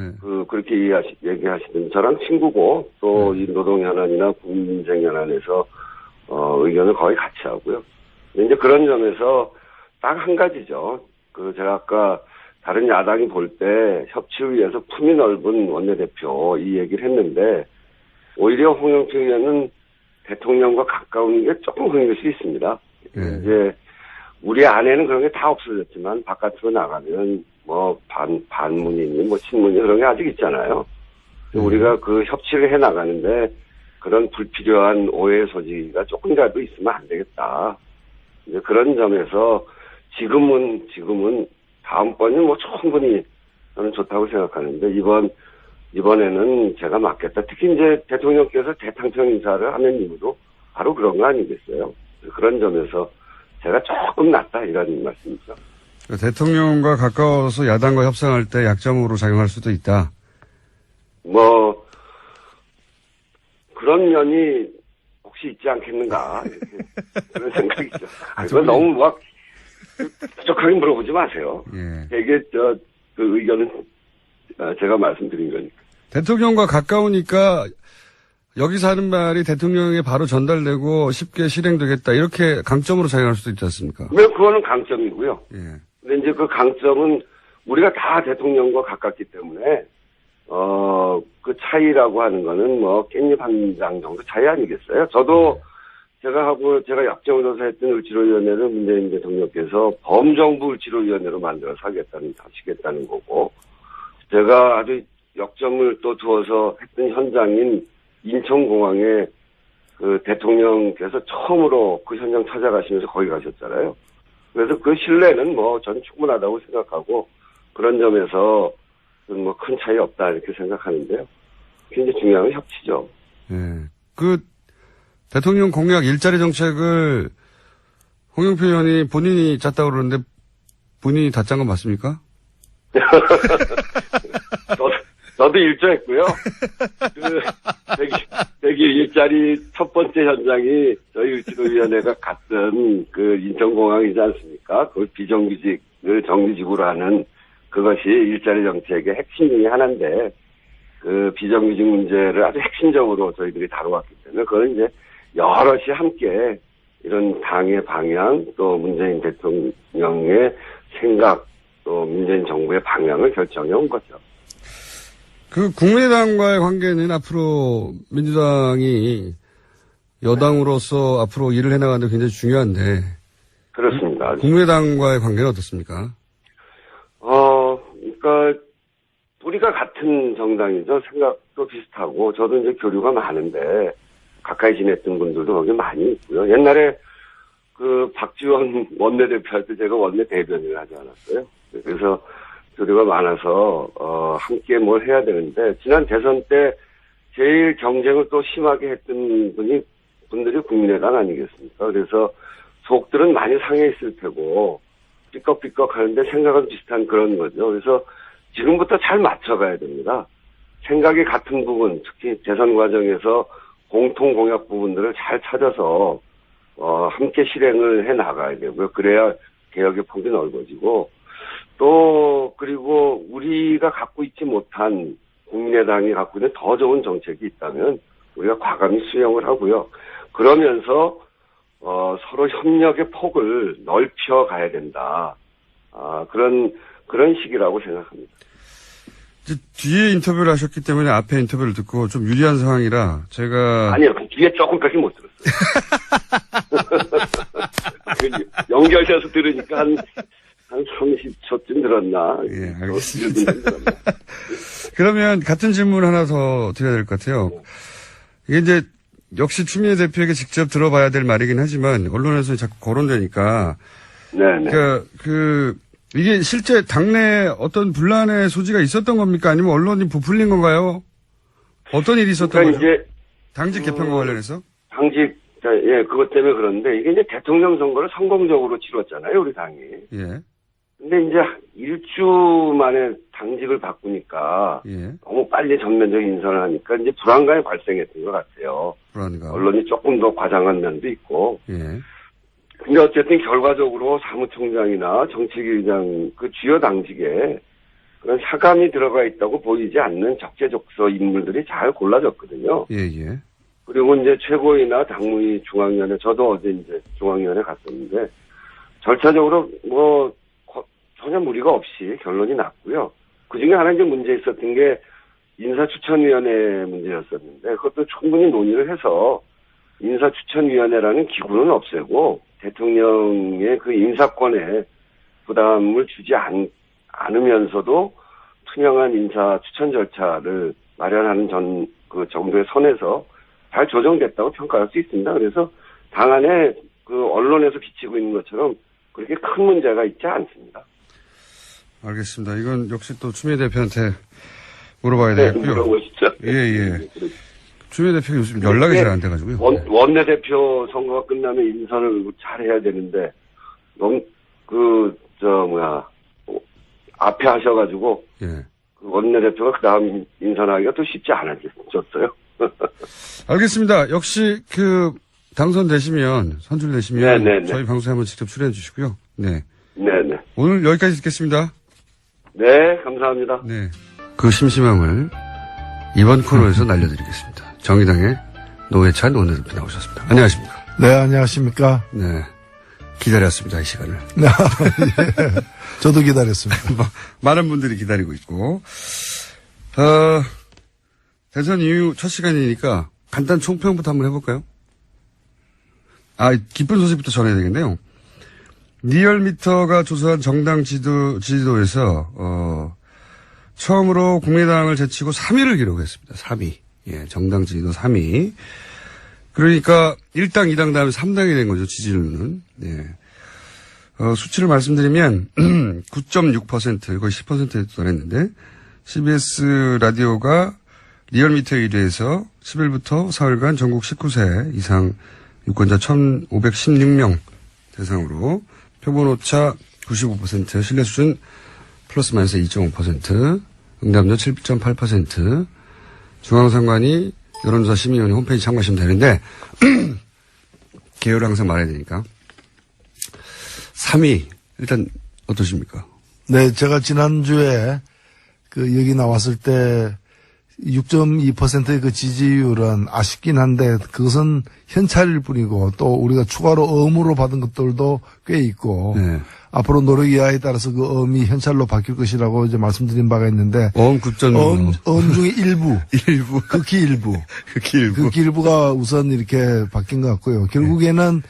Speaker 3: 그렇게 얘기하시던 저랑 친구고 또 이 노동현안이나 국민쟁현안에서 의견을 거의 같이 하고요. 이제 그런 점에서 딱 한 가지죠. 제가 아까 다른 야당이 볼 때 협치를 위해서 품이 넓은 원내대표 이 얘기를 했는데 오히려 홍영표 의원은 대통령과 가까운 게 조금 그런 수 있습니다. 이제 우리 안에는 그런 게 다 없어졌지만 바깥으로 나가면 반문이니 친문이 그런 게 아직 있잖아요. 우리가 그 협치를 해 나가는데 그런 불필요한 오해 소지가 조금이라도 있으면 안 되겠다. 이제 그런 점에서 지금은 다음번은 충분히 저는 좋다고 생각하는데 이번에는 제가 맞겠다. 특히 이제 대통령께서 대당청 인사를 하는 이유도 바로 그런 거 아니겠어요? 그런 점에서 제가 조금 낫다 이런 말씀이죠.
Speaker 1: 대통령과 가까워서 야당과 협상할 때 약점으로 작용할 수도 있다.
Speaker 3: 그런 면이 혹시 있지 않겠는가 이렇게 그런 생각이죠. 그건 너무 부족하게 물어보지 마세요.
Speaker 1: 예.
Speaker 3: 되게 그 의견은 제가 말씀드린 거니까.
Speaker 1: 대통령과 가까우니까 여기서 하는 말이 대통령에 바로 전달되고 쉽게 실행되겠다. 이렇게 강점으로 작용할 수도 있지 않습니까?
Speaker 3: 네, 그거는 강점이고요.
Speaker 1: 예.
Speaker 3: 근데 이제 그 강점은 우리가 다 대통령과 가깝기 때문에, 그 차이라고 하는 거는 깻잎 한 장 정도 차이 아니겠어요? 저도 제가 약정조사 했던 을지로위원회를 문재인 대통령께서 범정부 을지로위원회로 만들어서 하시겠다는 거고, 제가 아주 역점을 또 두어서 했던 현장인 인천공항에 그 대통령께서 처음으로 그 현장 찾아가시면서 거기 가셨잖아요. 그래서 그 신뢰는 전 충분하다고 생각하고 그런 점에서 큰 차이 없다 이렇게 생각하는데요. 굉장히 중요한 건 협치죠.
Speaker 1: 예. 대통령 공약 일자리 정책을 홍영표 의원이 본인이 짰다고 그러는데 본인이 다 짠 건 맞습니까?
Speaker 3: 저도 일조했고요. 100일 일자리 첫 번째 현장이 저희 을지로위원회가 갔던 그 인천공항이지 않습니까? 그 비정규직을 정규직으로 하는 그것이 일자리 정책의 핵심 중에 하나인데 그 비정규직 문제를 아주 핵심적으로 저희들이 다뤄왔기 때문에 그건 이제 여럿이 함께 이런 당의 방향 또 문재인 대통령의 생각 또 문재인 정부의 방향을 결정해 온 거죠.
Speaker 1: 국민의당과의 관계는 앞으로 민주당이 여당으로서 앞으로 일을 해나가는데 굉장히 중요한데.
Speaker 3: 그렇습니다. 좋습니다.
Speaker 1: 국민의당과의 관계는 어떻습니까?
Speaker 3: 그러니까 우리가 같은 정당이죠. 생각도 비슷하고 저도 이제 교류가 많은데 가까이 지냈던 분들도 거기 많이 있고요. 옛날에 그 박지원 원내대표 할 때 제가 원내 대변인을 하지 않았어요. 그래서 교류가 많아서 함께 뭘 해야 되는데 지난 대선 때 제일 경쟁을 또 심하게 했던 분들이 국민의당 아니겠습니까? 그래서 속들은 많이 상해 있을 테고 삐걱삐걱 하는데 생각은 비슷한 그런 거죠. 그래서 지금부터 잘 맞춰가야 됩니다. 생각이 같은 부분, 특히 대선 과정에서 공통 공약 부분들을 잘 찾아서 함께 실행을 해 나가야 되고요. 그래야 개혁의 폭이 넓어지고 또 그리고 우리가 갖고 있지 못한 국민의당이 갖고 있는 더 좋은 정책이 있다면 우리가 과감히 수용을 하고요. 그러면서 서로 협력의 폭을 넓혀 가야 된다. 그런 시기라고 생각합니다.
Speaker 1: 이제 뒤에 인터뷰를 하셨기 때문에 앞에 인터뷰를 듣고 좀 유리한 상황이라 제가
Speaker 3: 아니요, 그 뒤에 조금밖에 못 들었어요. 연결돼서 들으니까 한 30초쯤 들었나?
Speaker 1: 예, 알겠습니다. 그러면 같은 질문 하나 더 드려야 될 것 같아요. 이게 이제 역시 추미애 대표에게 직접 들어봐야 될 말이긴 하지만 언론에서 자꾸 거론되니까.
Speaker 3: 네네.
Speaker 1: 그러니까 이게 실제 당내 어떤 분란의 소지가 있었던 겁니까? 아니면 언론이 부풀린 건가요? 어떤 일이 있었던
Speaker 3: 그러니까
Speaker 1: 거죠?
Speaker 3: 이제
Speaker 1: 당직 개편과 관련해서?
Speaker 3: 그것 때문에 그런데 이게 이제 대통령 선거를 성공적으로 치렀잖아요, 우리 당이.
Speaker 1: 예.
Speaker 3: 근데 이제 일주 만에 당직을 바꾸니까
Speaker 1: 예.
Speaker 3: 너무 빨리 전면적인 인선을 하니까 이제 불안감이 발생했던 것 같아요.
Speaker 1: 불안감.
Speaker 3: 언론이 조금 더 과장한 면도 있고.
Speaker 1: 예.
Speaker 3: 근데 어쨌든 결과적으로 사무총장이나 정책위의장 그 주요 당직에 그런 사감이 들어가 있다고 보이지 않는 적재적소 인물들이 잘 골라졌거든요.
Speaker 1: 예, 예.
Speaker 3: 그리고 이제 최고위나 당무위 중앙위원회, 저도 어제 이제 중앙위원회 갔었는데 절차적으로 전혀 무리가 없이 결론이 났고요. 그 중에 하나 이제 문제 있었던 게 인사추천위원회 문제였었는데 그것도 충분히 논의를 해서 인사추천위원회라는 기구는 없애고 대통령의 그 인사권에 부담을 주지 않으면서도 투명한 인사추천 절차를 마련하는 그 정도의 선에서 잘 조정됐다고 평가할 수 있습니다. 그래서 당 안에 그 언론에서 비치고 있는 것처럼 그렇게 큰 문제가 있지 않습니다.
Speaker 1: 알겠습니다. 이건 역시 또 추미애 대표한테 물어봐야 되겠고요.
Speaker 3: 물어보시죠.
Speaker 1: 예, 예. 추미애 대표 요즘 연락이 잘 안 돼가지고요.
Speaker 3: 원내대표 선거가 끝나면 인선을 잘 해야 되는데, 너무, 앞에 하셔가지고,
Speaker 1: 예.
Speaker 3: 그 원내대표가 그 다음 인선하기가 또 쉽지 않아졌어요.
Speaker 1: 알겠습니다. 역시 당선되시면, 선출되시면,
Speaker 3: 네네네.
Speaker 1: 저희 방송에 한번 직접 출연해 주시고요. 네.
Speaker 3: 네네.
Speaker 1: 오늘 여기까지 듣겠습니다.
Speaker 3: 네, 감사합니다.
Speaker 1: 네. 그 심심함을 이번 코너에서 날려드리겠습니다. 정의당의 노회찬 원내대표 나오셨습니다. 안녕하십니까?
Speaker 4: 네, 안녕하십니까?
Speaker 1: 네. 기다렸습니다, 이 시간을.
Speaker 4: 네, 예. 저도 기다렸습니다.
Speaker 1: 많은 분들이 기다리고 있고, 대선 이후 첫 시간이니까 간단 총평부터 한번 해볼까요? 기쁜 소식부터 전해야 되겠네요. 리얼미터가 조사한 정당 지지도에서, 처음으로 국민의당을 제치고 3위를 기록했습니다. 3위. 예, 정당 지지도 3위. 그러니까 1당, 2당 다음에 3당이 된 거죠, 지지율은. 예. 수치를 말씀드리면 9.6% 거의 10%에 도달했는데 CBS 라디오가 리얼미터 1위에서 10일부터 사흘간 전국 19세 이상 유권자 1,516명 대상으로 표본오차 95%, 신뢰 수준 플러스 마이너스 2.5%, 응답률 7.8%, 중앙선관위 여론조사 심의위원회 홈페이지 참고하시면 되는데 개요를 항상 말해야 되니까 3위 일단 어떠십니까?
Speaker 4: 네, 제가 지난주에 여기 나왔을 때 6.2%의 그 지지율은 아쉽긴 한데 그것은 현찰일 뿐이고 또 우리가 추가로 어음으로 받은 것들도 꽤 있고
Speaker 1: 네.
Speaker 4: 앞으로 노력 이하에 따라서 그 어음이 현찰로 바뀔 것이라고 이제 말씀드린 바가 있는데
Speaker 1: 어음 9.6.
Speaker 4: 어음 중에 일부.
Speaker 1: 일부.
Speaker 4: 극히 일부.
Speaker 1: 극히 일부.
Speaker 4: 극히 일부가 우선 이렇게 바뀐 것 같고요. 결국에는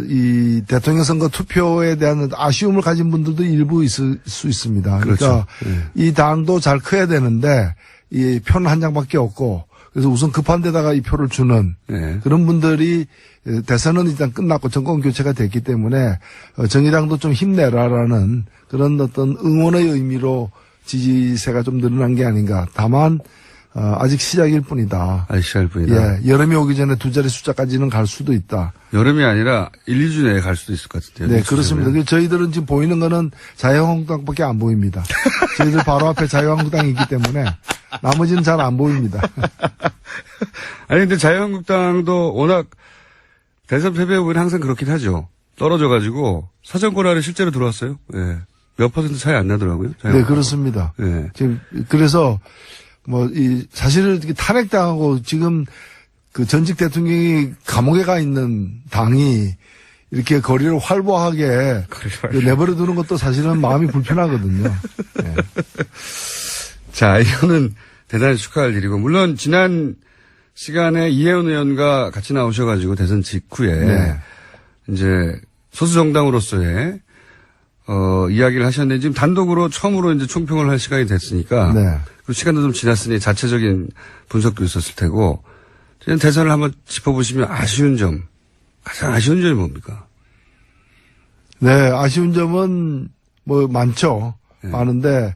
Speaker 4: 이 대통령 선거 투표에 대한 아쉬움을 가진 분들도 일부 있을 수 있습니다. 그러니까
Speaker 1: 그렇죠.
Speaker 4: 이 당도 잘 커야 되는데 이 표는 한 장밖에 없고 그래서 우선 급한 데다가 이 표를 주는
Speaker 1: 네.
Speaker 4: 그런 분들이 대선은 일단 끝났고 정권 교체가 됐기 때문에 정의당도 좀 힘내라라는 그런 어떤 응원의 의미로 지지세가 좀 늘어난 게 아닌가. 다만 아직 시작일 뿐이다.
Speaker 1: 아직 시작일 뿐이다.
Speaker 4: 예, 여름이 오기 전에 두 자리 숫자까지는 갈 수도 있다.
Speaker 1: 여름이 아니라 1, 2주 내에 갈 수도 있을 것 같은데요.
Speaker 4: 네, 그렇습니다. 그래서 저희들은 지금 보이는 거는 자유한국당밖에 안 보입니다. 저희들 바로 앞에 자유한국당이 있기 때문에 나머지는 잘 안 보입니다.
Speaker 1: 아니 근데 자유한국당도 워낙 대선 패배 후에는 항상 그렇긴 하죠. 떨어져가지고 사정권 안에 실제로 들어왔어요. 예. 몇 퍼센트 차이 안 나더라고요.
Speaker 4: 네,
Speaker 1: 자유한국당.
Speaker 4: 그렇습니다.
Speaker 1: 예.
Speaker 4: 지금 그래서 사실은 탄핵당하고 지금 그 전직 대통령이 감옥에 가 있는 당이 이렇게 거리를 활보하게 내버려 두는 것도 사실은 마음이 불편하거든요. 네.
Speaker 1: 자, 이거는 대단히 축하할 일이고, 물론 지난 시간에 이혜원 의원과 같이 나오셔가지고 대선 직후에
Speaker 4: 네.
Speaker 1: 이제 소수정당으로서의 이야기를 하셨는데 지금 단독으로 처음으로 이제 총평을 할 시간이 됐으니까
Speaker 4: 네.
Speaker 1: 그 시간도 좀 지났으니 자체적인 분석도 있었을 테고 지금 대선을 한번 짚어보시면 가장 아쉬운 점이 뭡니까?
Speaker 4: 네, 아쉬운 점은 많죠.
Speaker 1: 네.
Speaker 4: 많은데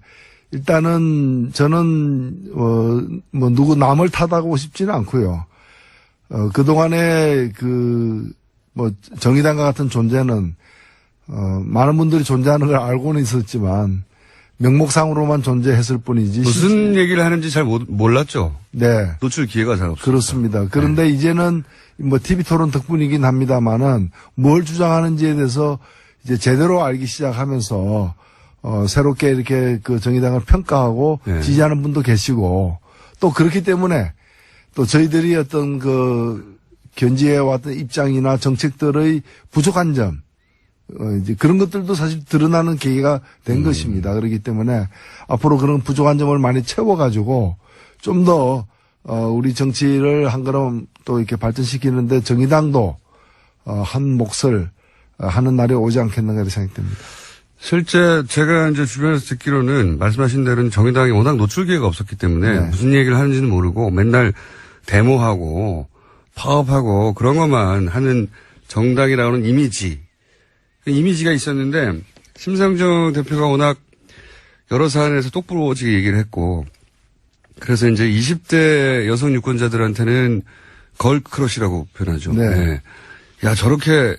Speaker 4: 일단은 저는 누구 남을 탓하고 싶지는 않고요. 그동안에 정의당과 같은 존재는 많은 분들이 존재하는 걸 알고는 있었지만 명목상으로만 존재했을 뿐이지.
Speaker 1: 무슨 얘기를 하는지 잘 몰랐죠.
Speaker 4: 네.
Speaker 1: 노출 기회가 잘 없어요.
Speaker 4: 그렇습니다. 그런데 이제는 TV 토론 덕분이긴 합니다만은 뭘 주장하는지에 대해서 이제 제대로 알기 시작하면서 새롭게 이렇게 그 정의당을 평가하고
Speaker 1: 네.
Speaker 4: 지지하는 분도 계시고 또 그렇기 때문에 또 저희들이 어떤 견지해 왔던 입장이나 정책들의 부족한 점 이제 그런 것들도 사실 드러나는 계기가 된 것입니다. 그렇기 때문에 앞으로 그런 부족한 점을 많이 채워가지고 좀 더 우리 정치를 한 걸음 또 이렇게 발전시키는데 정의당도 한 몫을 하는 날이 오지 않겠는가 이렇게 생각됩니다.
Speaker 1: 실제 제가 이제 주변에서 듣기로는 말씀하신 대로는 정의당이 워낙 노출 기회가 없었기 때문에
Speaker 4: 네.
Speaker 1: 무슨 얘기를 하는지는 모르고 맨날 데모하고 파업하고 그런 것만 하는 정당이라는 이미지가 있었는데 심상정 대표가 워낙 여러 사안에서 똑부러지게 얘기를 했고 그래서 이제 20대 여성 유권자들한테는 걸크러쉬라고 표현하죠.
Speaker 4: 네.
Speaker 1: 네. 야 저렇게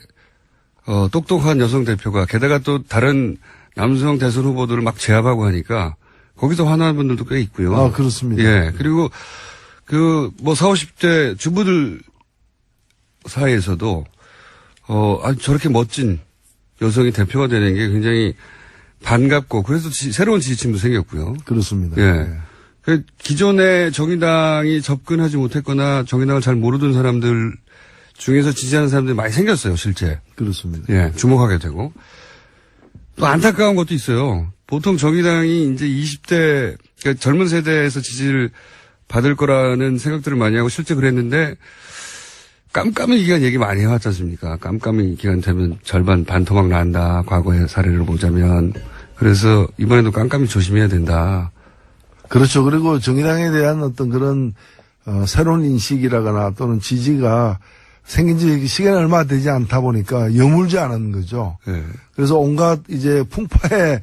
Speaker 1: 똑똑한 여성 대표가 게다가 또 다른 남성 대선 후보들을 막 제압하고 하니까 거기서 화나는 분들도 꽤 있고요.
Speaker 4: 아, 그렇습니다.
Speaker 1: 예. 그리고 40, 50대 주부들 사이에서도 저렇게 멋진 여성이 대표가 되는 게 굉장히 반갑고 그래서 새로운 지지층도 생겼고요.
Speaker 4: 그렇습니다.
Speaker 1: 예.
Speaker 4: 네.
Speaker 1: 그 기존에 정의당이 접근하지 못했거나 정의당을 잘 모르던 사람들 중에서 지지하는 사람들이 많이 생겼어요, 실제.
Speaker 4: 그렇습니다.
Speaker 1: 예, 주목하게 되고. 또 안타까운 것도 있어요. 보통 정의당이 이제 20대, 그러니까 젊은 세대에서 지지를 받을 거라는 생각들을 많이 하고 실제 그랬는데 깜깜이 기간 얘기 많이 해왔지 않습니까? 깜깜이 기간 되면 절반 반토막 난다. 과거의 사례를 보자면. 그래서 이번에도 깜깜이 조심해야 된다.
Speaker 4: 그렇죠. 그리고 정의당에 대한 어떤 그런 새로운 인식이라거나 또는 지지가 생긴 지 시간이 얼마 되지 않다 보니까 여물지 않은 거죠.
Speaker 1: 예.
Speaker 4: 그래서 온갖 이제 풍파에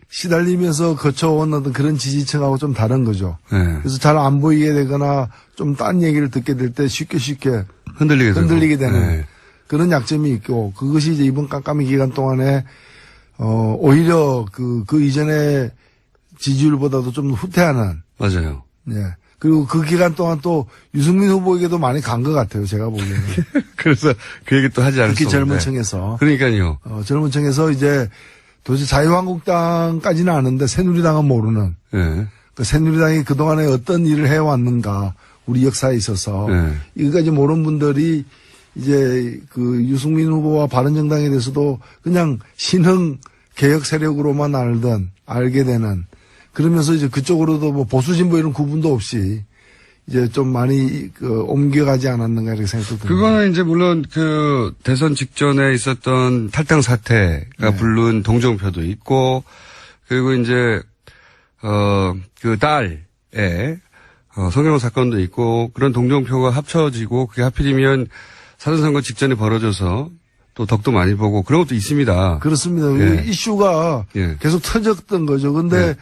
Speaker 4: 시달리면서 거쳐온 어떤 그런 지지층하고 좀 다른 거죠.
Speaker 1: 예.
Speaker 4: 그래서 잘 안 보이게 되거나 좀 딴 얘기를 듣게 될 때 쉽게
Speaker 1: 흔들리게
Speaker 4: 되는
Speaker 1: 예.
Speaker 4: 그런 약점이 있고 그것이 이제 이번 깜깜이 기간 동안에 오히려 그 이전에 지지율보다도 좀 후퇴하는.
Speaker 1: 맞아요.
Speaker 4: 예. 그리고 그 기간 동안 또 유승민 후보에게도 많이 간 것 같아요. 제가 보기에는.
Speaker 1: 그래서 그 얘기 또 하지 않을 수
Speaker 4: 특히 젊은
Speaker 1: 없는데.
Speaker 4: 층에서.
Speaker 1: 그러니까요.
Speaker 4: 젊은 층에서 이제 도대체 자유한국당까지는 아는데 새누리당은 모르는.
Speaker 1: 예.
Speaker 4: 그 새누리당이 그동안에 어떤 일을 해왔는가. 우리 역사에 있어서.
Speaker 1: 네.
Speaker 4: 이거까지 모르는 분들이 이제 그 유승민 후보와 바른정당에 대해서도 그냥 신흥 개혁 세력으로만 알게 되는 그러면서 이제 그쪽으로도 보수 진보 이런 구분도 없이 이제 좀 많이 옮겨가지 않았는가 이렇게 생각도 듭니다.
Speaker 1: 그거는 이제 물론 그 대선 직전에 있었던 탈당 사태가 부른 동정표도 있고, 그리고 이제 그 딸의 성희롱 사건도 있고, 그런 동정표가 합쳐지고, 그게 하필이면 사전선거 직전에 벌어져서 또 덕도 많이 보고 그런 것도 있습니다.
Speaker 4: 그렇습니다.
Speaker 1: 예.
Speaker 4: 이슈가
Speaker 1: 예.
Speaker 4: 계속 터졌던 거죠. 근데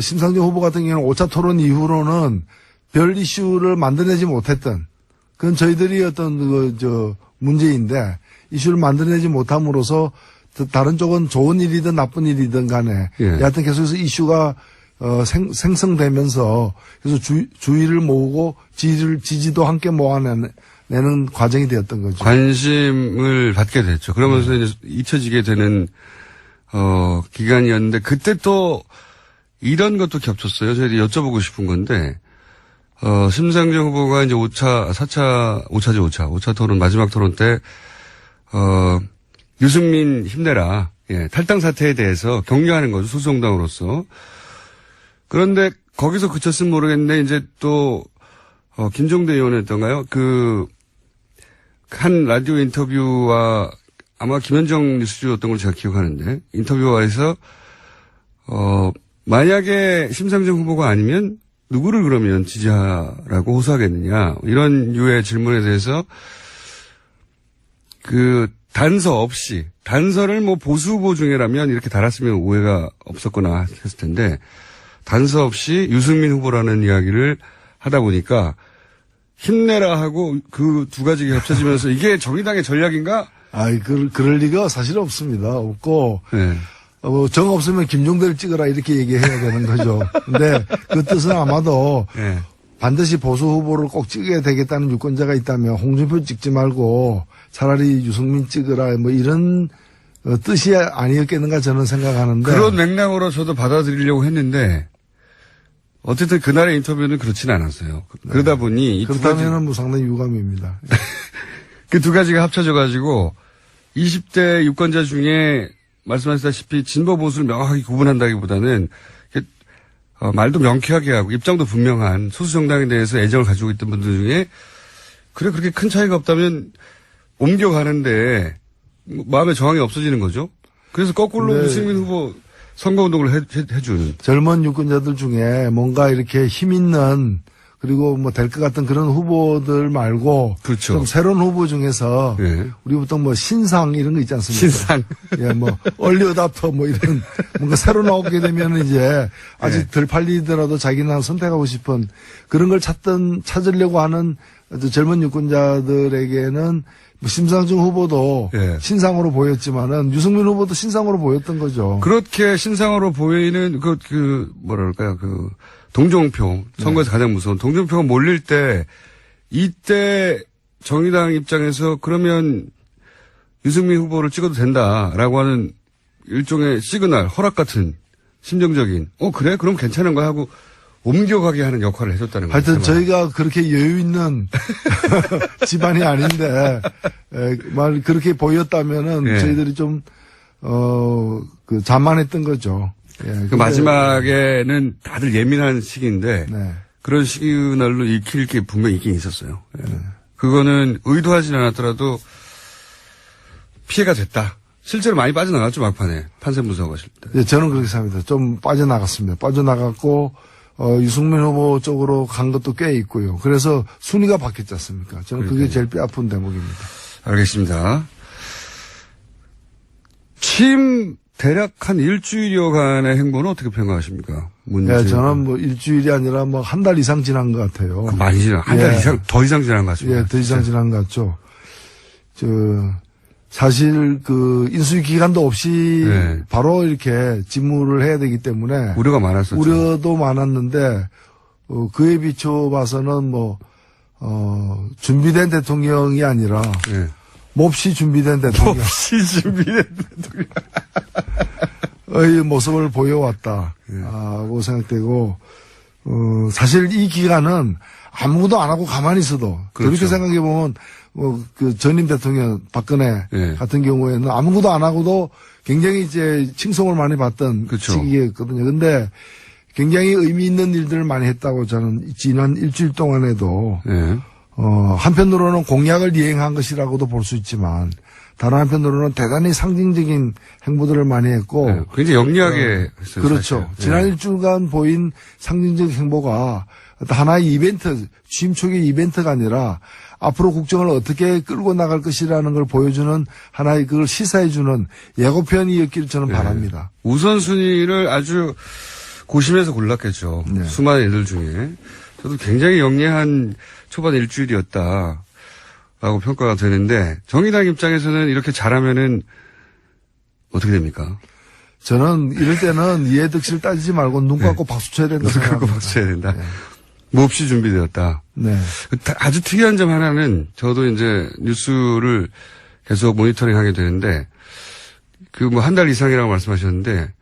Speaker 4: 심상정 후보 같은 경우는 5차 토론 이후로는 별 이슈를 만들어내지 못했던, 그건 저희들이 어떤 문제인데, 이슈를 만들어내지 못함으로써 다른 쪽은 좋은 일이든 나쁜 일이든 간에 여하튼 계속해서 이슈가 생성되면서 그래서 주의를 모으고 지지도 함께 모아내는 과정이 되었던 거죠.
Speaker 1: 관심을 받게 됐죠. 그러면서 이제 잊혀지게 되는 기간이었는데, 그때 또 이런 것도 겹쳤어요. 저희들이 여쭤보고 싶은 건데, 심상정 후보가 이제 5차 토론, 마지막 토론 때, 유승민 힘내라. 예, 탈당 사태에 대해서 격려하는 거죠. 소수정당으로서. 그런데 거기서 그쳤으면 모르겠는데, 이제 또, 김종대 의원이었던가요? 한 라디오 인터뷰와 아마 김현정 뉴스주였던 걸 제가 기억하는데, 인터뷰와에서, 만약에 심상정 후보가 아니면 누구를 그러면 지지하라고 호소하겠느냐, 이런 류의 질문에 대해서 단서 없이, 단서를 뭐 보수 후보 중에라면 이렇게 달았으면 오해가 없었거나 했을 텐데, 단서 없이 유승민 후보라는 이야기를 하다 보니까 힘내라 하고 그 두 가지가 합쳐지면서 이게 정의당의 전략인가?
Speaker 4: 그럴 리가 사실 없습니다. 없고,
Speaker 1: 네.
Speaker 4: 정 없으면 김종대를 찍어라 이렇게 얘기해야 되는 거죠. 근데 그 뜻은 아마도
Speaker 1: 네.
Speaker 4: 반드시 보수 후보를 꼭 찍어야 되겠다는 유권자가 있다면 홍준표 찍지 말고 차라리 유승민 찍으라 뭐 이런 뜻이 아니었겠는가 저는 생각하는데.
Speaker 1: 그런 맥락으로 저도 받아들이려고 했는데 어쨌든 그날의 인터뷰는 그렇지는 않았어요. 그러다 보니
Speaker 4: 그렇다면은 뭐 상당히 유감입니다.
Speaker 1: 그 두 가지가 합쳐져 가지고 20대 유권자 중에 말씀하셨다시피 진보 보수를 명확하게 구분한다기보다는 말도 명쾌하게 하고 입장도 분명한 소수 정당에 대해서 애정을 가지고 있던 분들 중에 그렇게 큰 차이가 없다면 옮겨가는데 마음의 저항이 없어지는 거죠. 그래서 거꾸로 유승민 후보 선거운동을 해주는.
Speaker 4: 젊은 유권자들 중에 뭔가 이렇게 힘 있는 그리고 뭐 될 것 같은 그런 후보들 말고.
Speaker 1: 그렇죠.
Speaker 4: 좀 새로운 후보 중에서.
Speaker 1: 네.
Speaker 4: 우리 보통 뭐 신상 이런 거 있지 않습니까?
Speaker 1: 신상.
Speaker 4: 예, 뭐, 얼리 어답터 뭐 이런 뭔가 새로 나오게 되면 이제 아직 덜 팔리더라도 자기는 선택하고 싶은 그런 걸 찾으려고 하는 젊은 유권자들에게는 뭐 심상정 후보도 신상으로 보였지만은 유승민 후보도 신상으로 보였던 거죠.
Speaker 1: 그렇게 신상으로 보이는 뭐랄까요, 동정표, 선거에서 가장 무서운 동정표가 몰릴 때, 이때 정의당 입장에서 그러면 유승민 후보를 찍어도 된다라고 하는 일종의 시그널, 허락 같은 심정적인, 그래? 그럼 괜찮은 거야 하고 옮겨가게 하는 역할을 해줬다는 거예요.
Speaker 4: 하여튼 저희가 그렇게 여유 있는 집안이 아닌데, 그렇게 보였다면은 저희들이 좀, 자만했던 거죠.
Speaker 1: 그 마지막에는 다들 예민한 시기인데 그런 시그널로 익힐 게 분명히 있긴 있었어요. 그거는 의도하진 않았더라도 피해가 됐다. 실제로 많이 빠져나갔죠, 막판에. 판세 분석하실 때.
Speaker 4: 저는 그렇게 생각합니다. 좀 빠져나갔습니다. 빠져나갔고 유승민 후보 쪽으로 간 것도 꽤 있고요. 그래서 순위가 바뀌었지 않습니까? 저는 그게 제일 뼈아픈 대목입니다.
Speaker 1: 알겠습니다. 취임 대략 한 일주일여간의 행보는 어떻게 평가하십니까?
Speaker 4: 네, 저는 뭐 일주일이 아니라 뭐 한 달 이상 지난 것 같아요.
Speaker 1: 많이 한 달 이상, 더 이상 지난 것 같습니다.
Speaker 4: 예, 더 이상 지난 것 같죠. 사실 인수위 기간도 없이 바로 이렇게 직무를 해야 되기 때문에.
Speaker 1: 우려가 많았었죠.
Speaker 4: 우려도 많았는데, 그에 비춰봐서는 준비된 대통령이 아니라. 몹시 준비된 대통령.
Speaker 1: 몹시 준비된 대통령.
Speaker 4: 의 모습을 보여왔다. 하고 생각되고, 사실 이 기간은 아무것도 안 하고 가만히 있어도. 그렇죠. 그렇게 생각해보면, 전임 대통령 박근혜 같은 경우에는 아무것도 안 하고도 굉장히 이제 칭송을 많이 받던 시기였거든요. 근데 굉장히 의미 있는 일들을 많이 했다고 저는 지난 일주일 동안에도
Speaker 1: 예.
Speaker 4: 한편으로는 공약을 이행한 것이라고도 볼 수 있지만 다른 한편으로는 대단히 상징적인 행보들을 많이 했고
Speaker 1: 예. 굉장히 영리하게 했어요.
Speaker 4: 그렇죠.
Speaker 1: 사실.
Speaker 4: 지난
Speaker 1: 예.
Speaker 4: 일주일간 보인 상징적 행보가 하나의 이벤트, 취임 초기 이벤트가 아니라 앞으로 국정을 어떻게 끌고 나갈 것이라는 걸 보여주는 하나의 그걸 시사해주는 예고편이었기를 저는
Speaker 1: 예.
Speaker 4: 바랍니다.
Speaker 1: 우선순위를 아주 고심해서 골랐겠죠.
Speaker 4: 네.
Speaker 1: 수많은 일들 중에. 저도 굉장히 영리한 초반 일주일이었다라고 평가가 되는데 정의당 입장에서는 이렇게 잘하면은 어떻게 됩니까?
Speaker 4: 저는 이럴 때는 이해득실 따지지 말고 눈 감고 박수 쳐야 된다
Speaker 1: 눈 감고
Speaker 4: 생각합니다.
Speaker 1: 박수 쳐야 된다.
Speaker 4: 네.
Speaker 1: 몹시 준비되었다.
Speaker 4: 네.
Speaker 1: 아주 특이한 점 하나는 저도 이제 뉴스를 계속 모니터링 하게 되는데 그 뭐 한 달 이상이라고 말씀하셨는데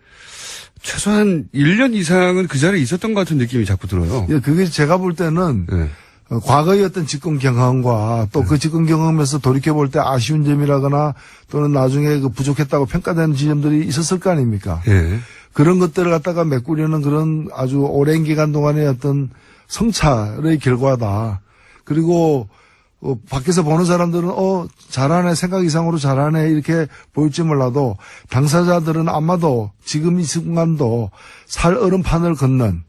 Speaker 1: 최소한 1년 이상은 그 자리에 있었던 것 같은 느낌이 자꾸 들어요.
Speaker 4: 예, 그게 제가 볼 때는
Speaker 1: 네.
Speaker 4: 과거의 어떤 집권 경험과 또 그 집권 경험에서 돌이켜 볼 때 아쉬운 점이라거나 또는 나중에 그 부족했다고 평가되는 지점들이 있었을 거 아닙니까?
Speaker 1: 예.
Speaker 4: 그런 것들을 갖다가 메꾸려는 그런 아주 오랜 기간 동안의 어떤 성찰의 결과다. 그리고 밖에서 보는 사람들은 잘하네, 생각 이상으로 잘하네 이렇게 보일지 몰라도 당사자들은 아마도 지금 이 순간도 살 얼음판을 걷는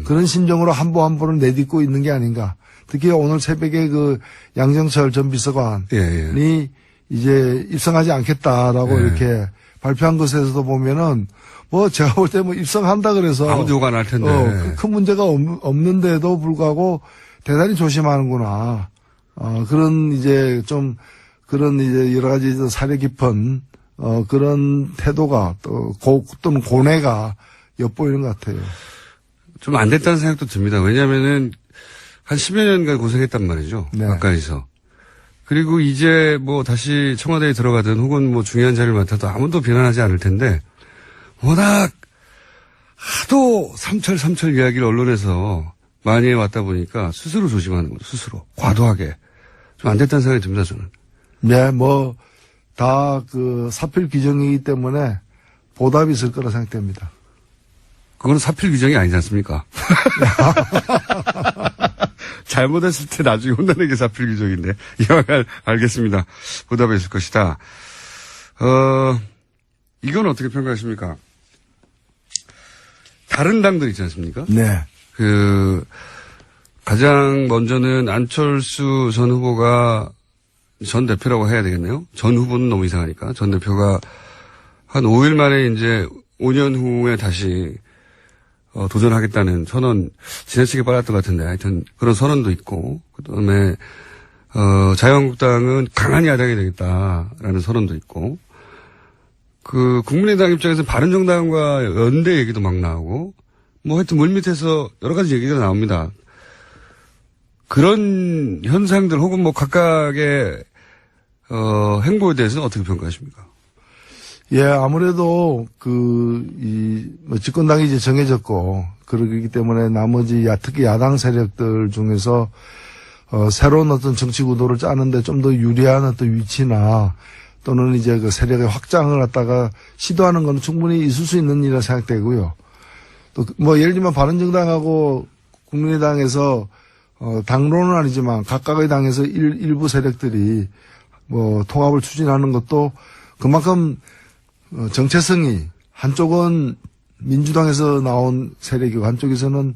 Speaker 4: 그런 심정으로 한 보 한 보를 내딛고 있는 게 아닌가. 특히 오늘 새벽에 그 양정철 전 비서관이
Speaker 1: 예.
Speaker 4: 이제 입성하지 않겠다라고
Speaker 1: 예.
Speaker 4: 이렇게 발표한 것에서도 보면은 뭐 제가 볼 때 뭐 입성한다 그래서
Speaker 1: 아무도 욕 안 할 텐데.
Speaker 4: 큰 문제가 없는데도 불구하고 대단히 조심하는구나. 그런 이제 좀 그런 이제 여러 가지 사려 깊은 그런 태도가 또는 고뇌가 엿보이는 것 같아요.
Speaker 1: 좀 안 됐다는 생각도 듭니다. 왜냐면은 한 10여 년간 고생했단 말이죠.
Speaker 4: 네.
Speaker 1: 가까이서. 그리고 이제 뭐 다시 청와대에 들어가든 혹은 뭐 중요한 자리를 맡아도 아무도 비난하지 않을 텐데 워낙 하도 삼철 이야기를 언론에서 많이 해왔다 보니까 스스로 조심하는 거죠. 스스로. 과도하게. 좀 안 됐다는 생각이 듭니다, 저는.
Speaker 4: 네, 뭐 다 그 사필 규정이기 때문에 보답이 있을 거라 생각됩니다.
Speaker 1: 그건 사필 규정이 아니지 않습니까? 잘못했을 때 나중에 혼나는 게 사필 규정인데. 알겠습니다. 보답이 있을 것이다. 이건 어떻게 평가하십니까? 다른 당들 있지 않습니까?
Speaker 4: 네.
Speaker 1: 가장 먼저는 안철수 전 후보가 전 대표라고 해야 되겠네요. 전 후보는 너무 이상하니까. 전 대표가 한 5일 만에 이제 5년 후에 다시 도전하겠다는 선언, 지나치게 빨랐던 것 같은데 하여튼 그런 선언도 있고, 그 다음에, 자유한국당은 강한 야당이 되겠다라는 선언도 있고, 국민의당 입장에서 바른정당과 연대 얘기도 막 나오고, 뭐 하여튼 물밑에서 여러 가지 얘기가 나옵니다. 그런 현상들 혹은 뭐 각각의, 행보에 대해서는 어떻게 평가하십니까?
Speaker 4: 예, 아무래도 뭐 집권당이 이제 정해졌고, 그러기 때문에 나머지 특히 야당 세력들 중에서, 새로운 어떤 정치 구도를 짜는데 좀 더 유리한 어떤 위치나, 또는 이제 그 세력의 확장을 갖다가 시도하는 건 충분히 있을 수 있는 일이라 생각되고요. 또 뭐 예를 들면 바른정당하고 국민의당에서, 당론은 아니지만 각각의 당에서 일부 세력들이 뭐 통합을 추진하는 것도 그만큼 정체성이 한쪽은 민주당에서 나온 세력이고 한쪽에서는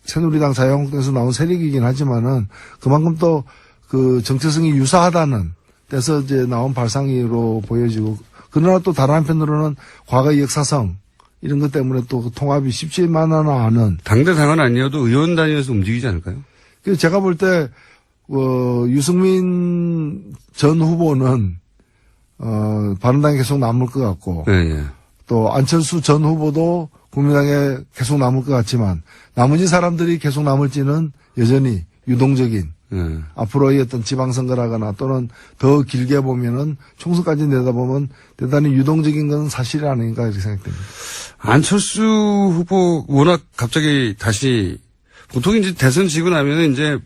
Speaker 4: 새누리당 자유한국당에서 나온 세력이긴 하지만은 그만큼 또 그 정체성이 유사하다는 데서 이제 나온 발상으로 보여지고 그러나 또 다른 한편으로는 과거의 역사성 이런 것 때문에 또 통합이 쉽지만은 않은
Speaker 1: 당대 당은 아니어도 의원 단위에서 움직이지 않을까요?
Speaker 4: 그래서 제가 볼 때 유승민 전 후보는 바른당에 계속 남을 것 같고,
Speaker 1: 예.
Speaker 4: 또 안철수 전 후보도 국민당에 계속 남을 것 같지만, 나머지 사람들이 계속 남을지는 여전히 유동적인,
Speaker 1: 예.
Speaker 4: 앞으로의 어떤 지방선거라거나 또는 더 길게 보면은 총선까지 내다보면 대단히 유동적인 건 사실이 아닌가 이렇게 생각됩니다.
Speaker 1: 안철수 후보 워낙 갑자기 다시, 보통 이제 대선 지고 나면은 이제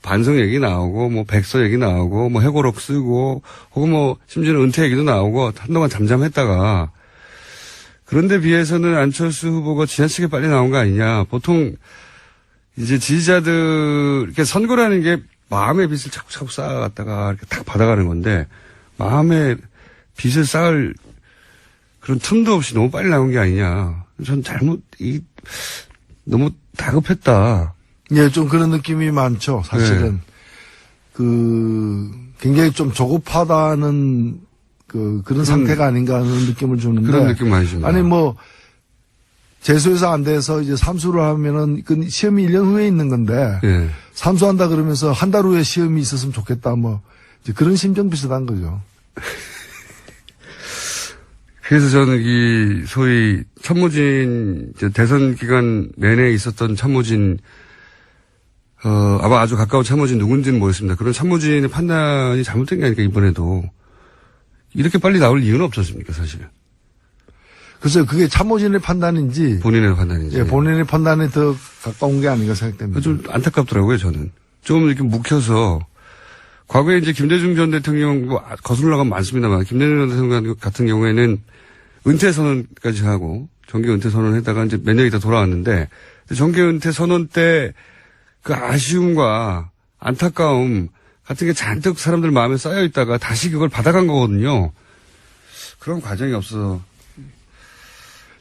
Speaker 1: 반성 얘기 나오고, 뭐, 백서 얘기 나오고, 뭐, 해고록 쓰고, 혹은 뭐, 심지어는 은퇴 얘기도 나오고, 한동안 잠잠했다가, 그런데 비해서는 안철수 후보가 지나치게 빨리 나온 거 아니냐. 보통 이제 지지자들, 이렇게 선거라는 게 마음의 빚을 차곡차곡 쌓아갔다가 이렇게 탁 받아가는 건데, 마음의 빚을 쌓을 그런 틈도 없이 너무 빨리 나온 게 아니냐. 전 너무 다급했다.
Speaker 4: 예, 좀 그런 느낌이 많죠, 사실은. 굉장히 좀 조급하다는 그런 상태가 아닌가 하는 느낌을 주는데.
Speaker 1: 그런 느낌 많이 줍니다.
Speaker 4: 아니, 재수해서 안 돼서 이제 삼수를 하면은 그 시험이 1년 후에 있는 건데.
Speaker 1: 예.
Speaker 4: 삼수한다 그러면서 한 달 후에 시험이 있었으면 좋겠다, 이제 그런 심정 비슷한 거죠.
Speaker 1: 그래서 저는 소위 참모진, 대선 기간 내내 있었던 참모진, 아마 아주 가까운 참모진 누군지는 모르겠습니다. 그런 참모진의 판단이 잘못된 게 아닐까, 이번에도. 이렇게 빨리 나올 이유는 없었습니까, 사실.
Speaker 4: 글쎄요, 그게 참모진의 판단인지.
Speaker 1: 본인의 판단인지.
Speaker 4: 예, 본인의 판단에 더 가까운 게 아닌가 생각됩니다.
Speaker 1: 좀 안타깝더라고요, 저는. 좀 이렇게 묵혀서, 과거에 이제 김대중 전 대통령, 거슬러 나가면 많습니다만, 김대중 전 대통령 같은 경우에는 은퇴 선언까지 하고, 정계 은퇴 선언을 했다가 이제 몇 년 있다 돌아왔는데, 정계 은퇴 선언 때 그 아쉬움과 안타까움 같은 게 잔뜩 사람들 마음에 쌓여 있다가 다시 그걸 받아간 거거든요. 그런 과정이 없어서.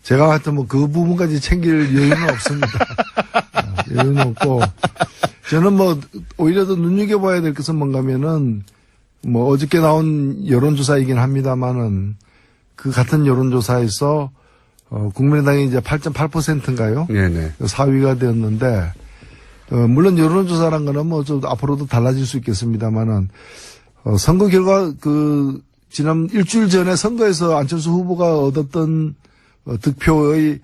Speaker 4: 제가 하여튼 그 부분까지 챙길 여유는 없습니다. 여유는 없고, 저는 오히려 더 눈여겨봐야 될 것은 뭔가면은, 어저께 나온 여론조사이긴 합니다만은, 그 같은 여론조사에서, 국민의당이 이제 8.8%인가요?
Speaker 1: 네네.
Speaker 4: 4위가 되었는데, 물론 여론조사란 거는 좀 앞으로도 달라질 수 있겠습니다만은, 선거 결과 지난 일주일 전에 선거에서 안철수 후보가 얻었던 득표의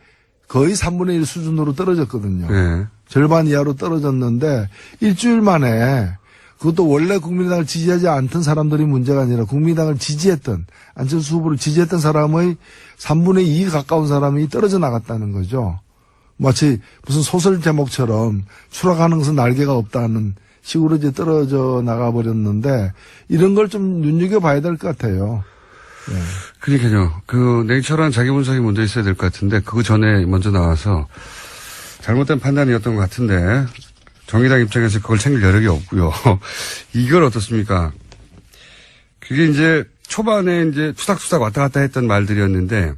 Speaker 4: 거의 3분의 1 수준으로 떨어졌거든요.
Speaker 1: 네.
Speaker 4: 절반 이하로 떨어졌는데, 일주일 만에, 그것도 원래 국민의당을 지지하지 않던 사람들이 문제가 아니라 국민의당을 지지했던, 안철수 후보를 지지했던 사람의 3분의 2 가까운 사람이 떨어져 나갔다는 거죠. 마치 무슨 소설 제목처럼 추락하는 것은 날개가 없다는 식으로 이제 떨어져 나가버렸는데, 이런 걸 좀 눈여겨봐야 될 것 같아요. 네.
Speaker 1: 그러니까요. 냉철한 자기 분석이 먼저 있어야 될 것 같은데, 그거 전에 먼저 나와서 잘못된 판단이었던 것 같은데, 정의당 입장에서 그걸 챙길 여력이 없고요. 이걸 어떻습니까? 그게 이제 초반에 이제 투닥투닥 왔다 갔다 했던 말들이었는데,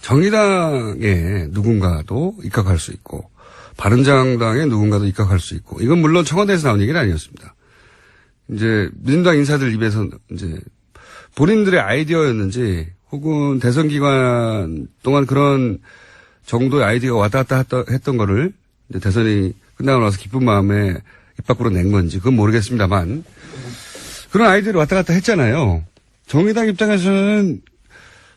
Speaker 1: 정의당에 누군가도 입각할 수 있고, 바른정당에 누군가도 입각할 수 있고, 이건 물론 청와대에서 나온 얘기는 아니었습니다. 이제 민주당 인사들 입에서 이제 본인들의 아이디어였는지, 혹은 대선 기간 동안 그런 정도의 아이디어가 왔다 갔다 했던 거를 이제 대선이 끝나고 나서 기쁜 마음에 입 밖으로 낸 건지 그건 모르겠습니다만, 그런 아이디어를 왔다 갔다 했잖아요. 정의당 입장에서는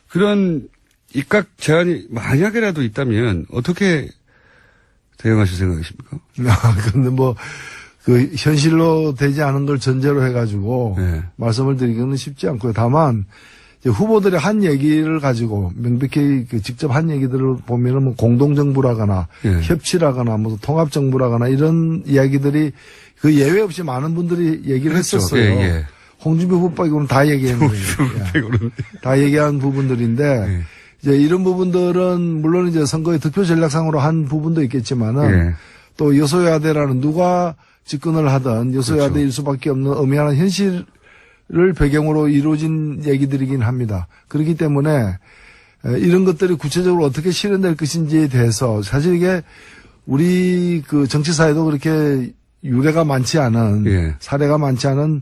Speaker 1: 그런 입각 제한이 만약이라도 있다면 어떻게 대응하실 생각이십니까?
Speaker 4: 근데 현실로 되지 않은 걸 전제로 해가지고
Speaker 1: 네.
Speaker 4: 말씀을 드리기는 쉽지 않고요. 다만, 이제 후보들이 한 얘기를 가지고 명백히 직접 한 얘기들을 보면은 공동정부라거나
Speaker 1: 네.
Speaker 4: 협치라거나 통합정부라거나 이런 이야기들이 그 예외 없이 많은 분들이 얘기를
Speaker 1: 그렇죠.
Speaker 4: 했었어요.
Speaker 1: 예, 예.
Speaker 4: 홍준표 후보 빼고는 다 얘기했는데. 다 얘기한 부분들인데,
Speaker 1: 네.
Speaker 4: 이제 이런 부분들은 물론 이제 선거의 득표 전략상으로 한 부분도 있겠지만은
Speaker 1: 네.
Speaker 4: 또 여소야대라는 누가 집권을 하든 여소야대일 수밖에 없는 엄연한 현실을 배경으로 이루어진 얘기들이긴 합니다. 그렇기 때문에 이런 것들이 구체적으로 어떻게 실현될 것인지에 대해서 사실 이게 우리 정치사에도 그렇게 유례가 많지 않은
Speaker 1: 예.
Speaker 4: 사례가 많지 않은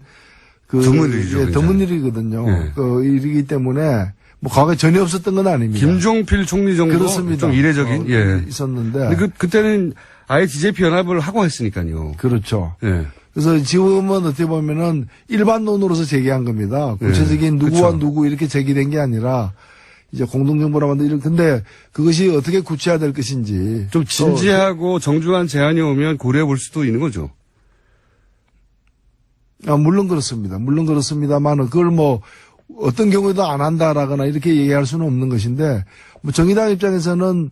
Speaker 1: 드문 일이죠.
Speaker 4: 드문 일이거든요.
Speaker 1: 예.
Speaker 4: 일이기 때문에 과거에 전혀 없었던 건 아닙니다.
Speaker 1: 김종필 총리 정도
Speaker 4: 그렇습니다.
Speaker 1: 좀 이례적인 예.
Speaker 4: 있었는데.
Speaker 1: 근데 그때는 아예 DJP 연합을 하고 했으니까요.
Speaker 4: 그렇죠.
Speaker 1: 예.
Speaker 4: 그래서 지금은 어떻게 보면은 일반론으로서 제기한 겁니다. 구체적인 누구와
Speaker 1: 그렇죠.
Speaker 4: 누구 이렇게 제기된 게 아니라 이제 공동정부라 만든 이런 근데 그것이 어떻게 구체화될 것인지
Speaker 1: 좀 진지하고 정중한 제안이 오면 고려해 볼 수도 있는 거죠.
Speaker 4: 물론 그렇습니다. 물론 그렇습니다만 그걸 어떤 경우에도 안 한다라거나 이렇게 얘기할 수는 없는 것인데 정의당 입장에서는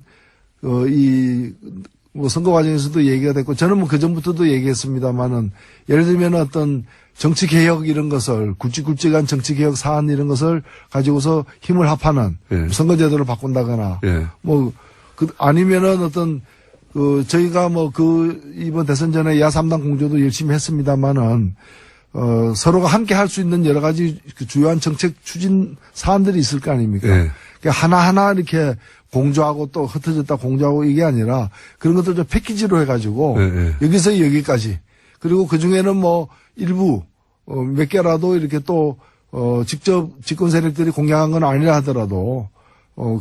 Speaker 4: 뭐 선거 과정에서도 얘기가 됐고 저는 뭐 그전부터도 얘기했습니다만은 예를 들면 어떤 정치 개혁 이런 것을 굵직굵직한 정치 개혁 사안 이런 것을 가지고서 힘을 합하는
Speaker 1: 예.
Speaker 4: 선거제도를 바꾼다거나
Speaker 1: 예.
Speaker 4: 뭐 아니면은 어떤 저희가 뭐 이번 대선 전에 야삼당 공조도 열심히 했습니다만은 서로가 함께 할 수 있는 여러 가지 그 주요한 정책 추진 사안들이 있을 거 아닙니까?
Speaker 1: 예.
Speaker 4: 그러니까 하나하나 이렇게 공조하고 또 흩어졌다 공조하고 이게 아니라 그런 것들 좀 패키지로 해가지고
Speaker 1: 예, 예.
Speaker 4: 여기서 여기까지 그리고 그 중에는 뭐 일부 몇 개라도 이렇게 또 직접 집권 세력들이 공약한 건 아니라 하더라도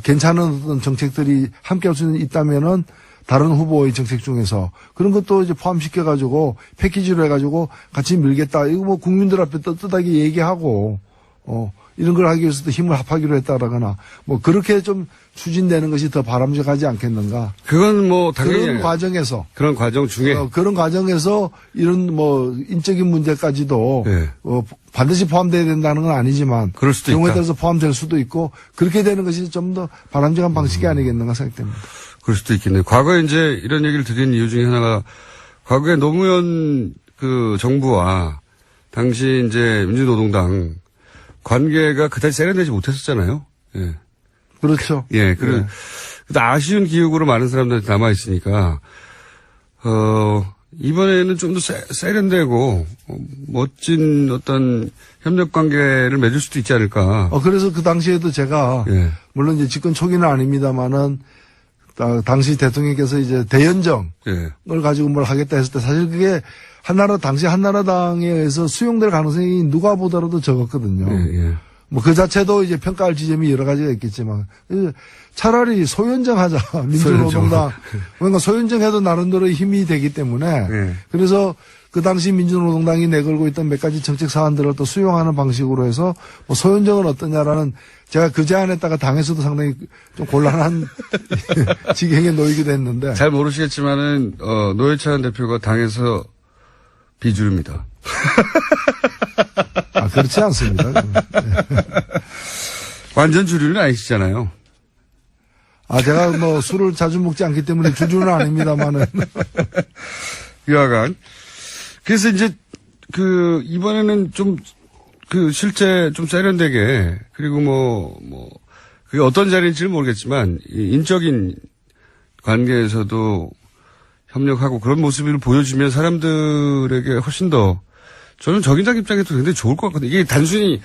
Speaker 4: 괜찮은 어떤 정책들이 함께 할 수 있다면은 다른 후보의 정책 중에서 그런 것도 이제 포함시켜가지고 패키지로 해가지고 같이 밀겠다. 이거 뭐 국민들 앞에 떳떳하게 얘기하고, 이런 걸 하기 위해서도 힘을 합하기로 했다라거나 뭐 그렇게 좀 추진되는 것이 더 바람직하지 않겠는가.
Speaker 1: 그건 뭐 당연히
Speaker 4: 그런 과정에서.
Speaker 1: 그런 과정 중에
Speaker 4: 그런 과정에서 이런 뭐 인적인 문제까지도
Speaker 1: 네.
Speaker 4: 반드시 포함돼야 된다는 건 아니지만
Speaker 1: 그럴 수도
Speaker 4: 경우에
Speaker 1: 있다.
Speaker 4: 따라서 포함될 수도 있고 그렇게 되는 것이 좀 더 바람직한 방식이 아니겠는가 생각됩니다.
Speaker 1: 그럴 수도 있겠네요. 과거에 이제 이런 얘기를 드린 이유 중에 하나가 과거에 노무현 그 정부와 당시 이제 민주노동당 관계가 그다지 세련되지 못했었잖아요. 예.
Speaker 4: 그렇죠.
Speaker 1: 예. 그래. 아쉬운 기억으로 많은 사람들한테 남아있으니까, 이번에는 좀 더 세련되고, 멋진 어떤 협력 관계를 맺을 수도 있지 않을까.
Speaker 4: 그래서 그 당시에도 제가,
Speaker 1: 예.
Speaker 4: 물론 이제 집권 초기는 아닙니다만은, 당시 대통령께서 이제 대연정을
Speaker 1: 예.
Speaker 4: 가지고 뭘 하겠다 했을 때 사실 그게 당시 한나라당에 의해서 수용될 가능성이 누가 보더라도 적었거든요.
Speaker 1: 예, 예.
Speaker 4: 뭐 그 자체도 이제 평가할 지점이 여러 가지가 있겠지만 차라리 소연정하자 민주노동당 그러니까 소연정해도 나름대로 힘이 되기 때문에
Speaker 1: 예.
Speaker 4: 그래서 그 당시 민주노동당이 내걸고 있던 몇 가지 정책 사안들을 또 수용하는 방식으로 해서 뭐 소연정은 어떠냐라는 제가 그 제안했다가 당에서도 상당히 좀 곤란한 지경에 놓이기도 했는데
Speaker 1: 잘 모르시겠지만은, 노회찬 대표가 당에서 비주류입니다.
Speaker 4: 그렇지 않습니다.
Speaker 1: 완전 주류는 아니시잖아요.
Speaker 4: 제가 뭐 술을 자주 먹지 않기 때문에 주주는 아닙니다만은.
Speaker 1: 여하간. 그래서 이제, 이번에는 좀, 실제 좀 세련되게, 그리고 그게 어떤 자리인지는 모르겠지만, 이 인적인 관계에서도 협력하고 그런 모습을 보여주면 사람들에게 훨씬 더, 저는 적인장 입장에도 굉장히 좋을 것 같거든요. 이게 단순히,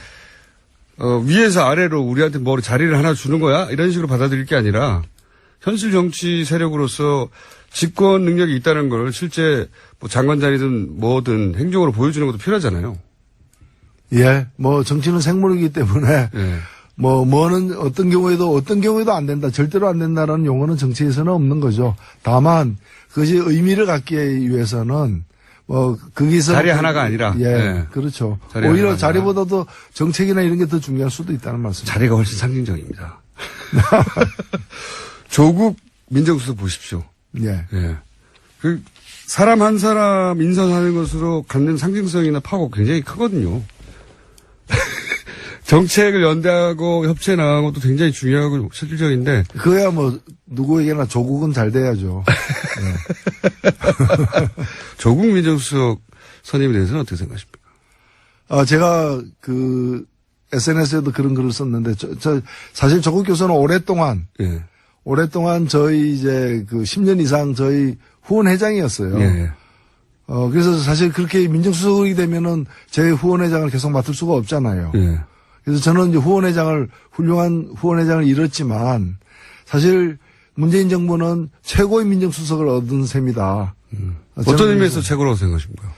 Speaker 1: 위에서 아래로 우리한테 뭐 자리를 하나 주는 거야? 이런 식으로 받아들일 게 아니라, 현실 정치 세력으로서 집권 능력이 있다는 걸 실제 뭐 장관 자리든 뭐든 행정으로 보여주는 것도 필요하잖아요.
Speaker 4: 예, 뭐 정치는 생물이기 때문에
Speaker 1: 예.
Speaker 4: 뭐는 어떤 경우에도 안 된다, 절대로 안 된다라는 용어는 정치에서는 없는 거죠. 다만 그것이 의미를 갖기 위해서는 거기서
Speaker 1: 자리 하나가 아니라.
Speaker 4: 예,
Speaker 1: 예.
Speaker 4: 그렇죠.
Speaker 1: 자리
Speaker 4: 오히려
Speaker 1: 하나가
Speaker 4: 자리보다도 정책이나 이런 게 더 중요할 수도 있다는 말씀.
Speaker 1: 자리가 훨씬 상징적입니다. 조국 민정수석 보십시오.
Speaker 4: 예.
Speaker 1: 예. 사람 한 사람 인선하는 것으로 갖는 상징성이나 파고가 굉장히 크거든요. 정책을 연대하고 협치해 나가는 것도 굉장히 중요하고 실질적인데.
Speaker 4: 그거야 뭐 누구에게나 조국은 잘 돼야죠. 예.
Speaker 1: 조국 민정수석 선임에 대해서는 어떻게 생각하십니까?
Speaker 4: 제가 SNS에도 그런 글을 썼는데 사실 조국 교수는 오랫동안 저희 이제 10년 이상 저희 후원회장이었어요.
Speaker 1: 예.
Speaker 4: 그래서 사실 그렇게 민정수석이 되면은 제 후원회장을 계속 맡을 수가 없잖아요.
Speaker 1: 예.
Speaker 4: 그래서 저는 이제 훌륭한 후원회장을 잃었지만 사실 문재인 정부는 최고의 민정수석을 얻은 셈이다.
Speaker 1: 어떤 의미에서 최고라고 생각하십니까?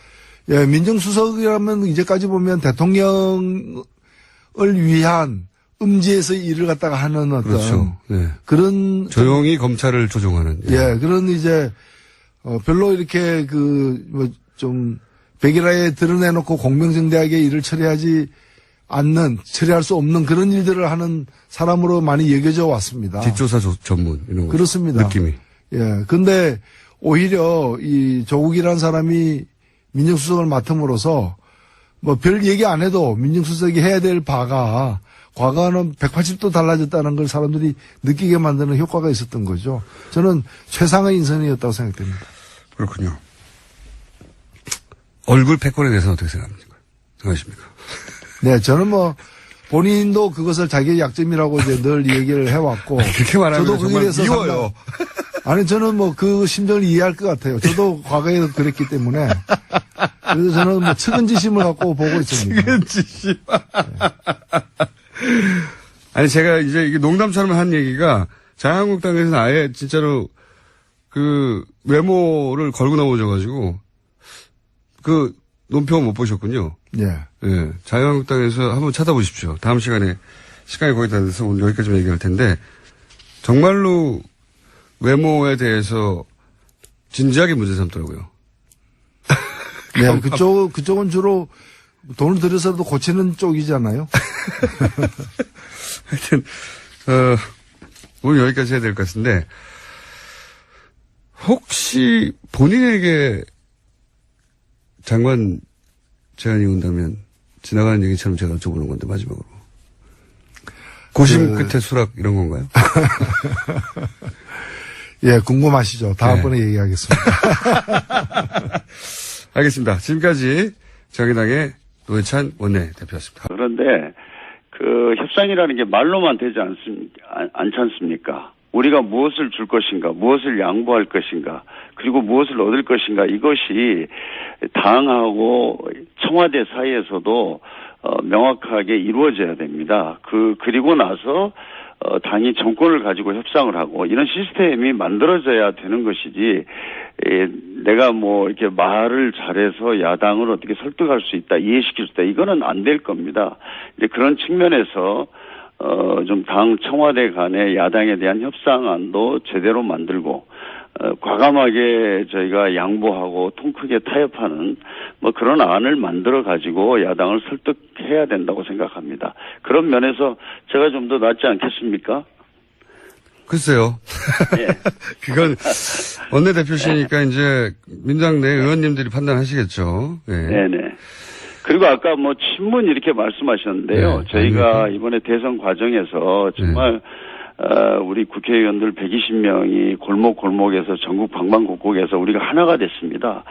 Speaker 4: 예, 민정수석이라면 이제까지 보면 대통령을 위한 음지에서 일을 갖다가 하는 어떤
Speaker 1: 그렇죠. 네.
Speaker 4: 그런
Speaker 1: 조용히 검찰을 조종하는.
Speaker 4: 예, 그런 이제 별로 이렇게 좀 백일화에 드러내놓고 공명정대하게 일을 처리할 수 없는 그런 일들을 하는 사람으로 많이 여겨져 왔습니다.
Speaker 1: 뒷조사 전문 이런 거.
Speaker 4: 그렇습니다.
Speaker 1: 느낌이.
Speaker 4: 예, 근데 오히려 이 조국이라는 사람이 민정수석을 맡음으로써 뭐 별 얘기 안 해도 민정수석이 해야 될 바가 과거와는 180도 달라졌다는 걸 사람들이 느끼게 만드는 효과가 있었던 거죠. 저는 최상의 인선이었다고 생각됩니다.
Speaker 1: 그렇군요. 얼굴 패권에 대해서는 어떻게 생각하십니까?
Speaker 4: 네, 저는 뭐 본인도 그것을 자기의 약점이라고 이제 늘 얘기를 해왔고.
Speaker 1: 그렇게 말하면
Speaker 4: 저도
Speaker 1: 정말
Speaker 4: 거기에 대해서
Speaker 1: 미워요.
Speaker 4: 아니, 저는 뭐 그 심정을 이해할 것 같아요. 저도 과거에 그랬기 때문에. 그래서 저는 뭐 측은지심을 갖고 보고 있습니다.
Speaker 1: 측은지심. 아니, 제가 이제 이게 농담처럼 한 얘기가 자유한국당에서는 아예 진짜로 그 외모를 걸고 넘어져가지고 그 논평 못 보셨군요.
Speaker 4: 예.
Speaker 1: 예. 자유한국당에서 한번 찾아보십시오. 다음 시간에 시간이 거의 다 돼서 오늘 여기까지만 얘기할 텐데 정말로 외모에 대해서 진지하게 문제 삼더라고요.
Speaker 4: 네, 그쪽은 주로 돈을 들여서도 고치는 쪽이잖아요.
Speaker 1: 하여튼, 오늘 여기까지 해야 될 것 같은데, 혹시 본인에게 장관 제안이 온다면, 지나가는 얘기처럼 제가 여쭤보는 건데, 마지막으로. 고심 끝에 수락 이런 건가요?
Speaker 4: 예, 궁금하시죠? 다음번에
Speaker 1: 네.
Speaker 4: 얘기하겠습니다.
Speaker 1: 알겠습니다. 지금까지 정의당의 노회찬 원내대표였습니다.
Speaker 2: 그런데 그 협상이라는 게 말로만 되지 않지 않습니까? 우리가 무엇을 줄 것인가, 무엇을 양보할 것인가, 그리고 무엇을 얻을 것인가, 이것이 당하고 청와대 사이에서도 명확하게 이루어져야 됩니다. 그리고 나서 당이 정권을 가지고 협상을 하고 이런 시스템이 만들어져야 되는 것이지, 내가 뭐 이렇게 말을 잘해서 야당을 어떻게 설득할 수 있다, 이해시킬 수 있다, 이거는 안 될 겁니다. 이제 그런 측면에서 좀 당 청와대 간의 야당에 대한 협상안도 제대로 만들고 과감하게 저희가 양보하고 통 크게 타협하는 뭐 그런 안을 만들어 가지고 야당을 설득해야 된다고 생각합니다. 그런 면에서 제가 좀 더 낫지 않겠습니까?
Speaker 1: 글쎄요.
Speaker 2: 예.
Speaker 1: 그건 원내대표시니까 이제 민주당 내 의원님들이 판단하시겠죠. 예.
Speaker 2: 네네. 그리고 아까 뭐 친문 이렇게 말씀하셨는데요.
Speaker 1: 네,
Speaker 2: 저희가
Speaker 1: 아닙니까?
Speaker 2: 이번에 대선 과정에서 정말 우리 국회의원들 120명이 골목골목에서 전국 방방곡곡에서 우리가 하나가 됐습니다.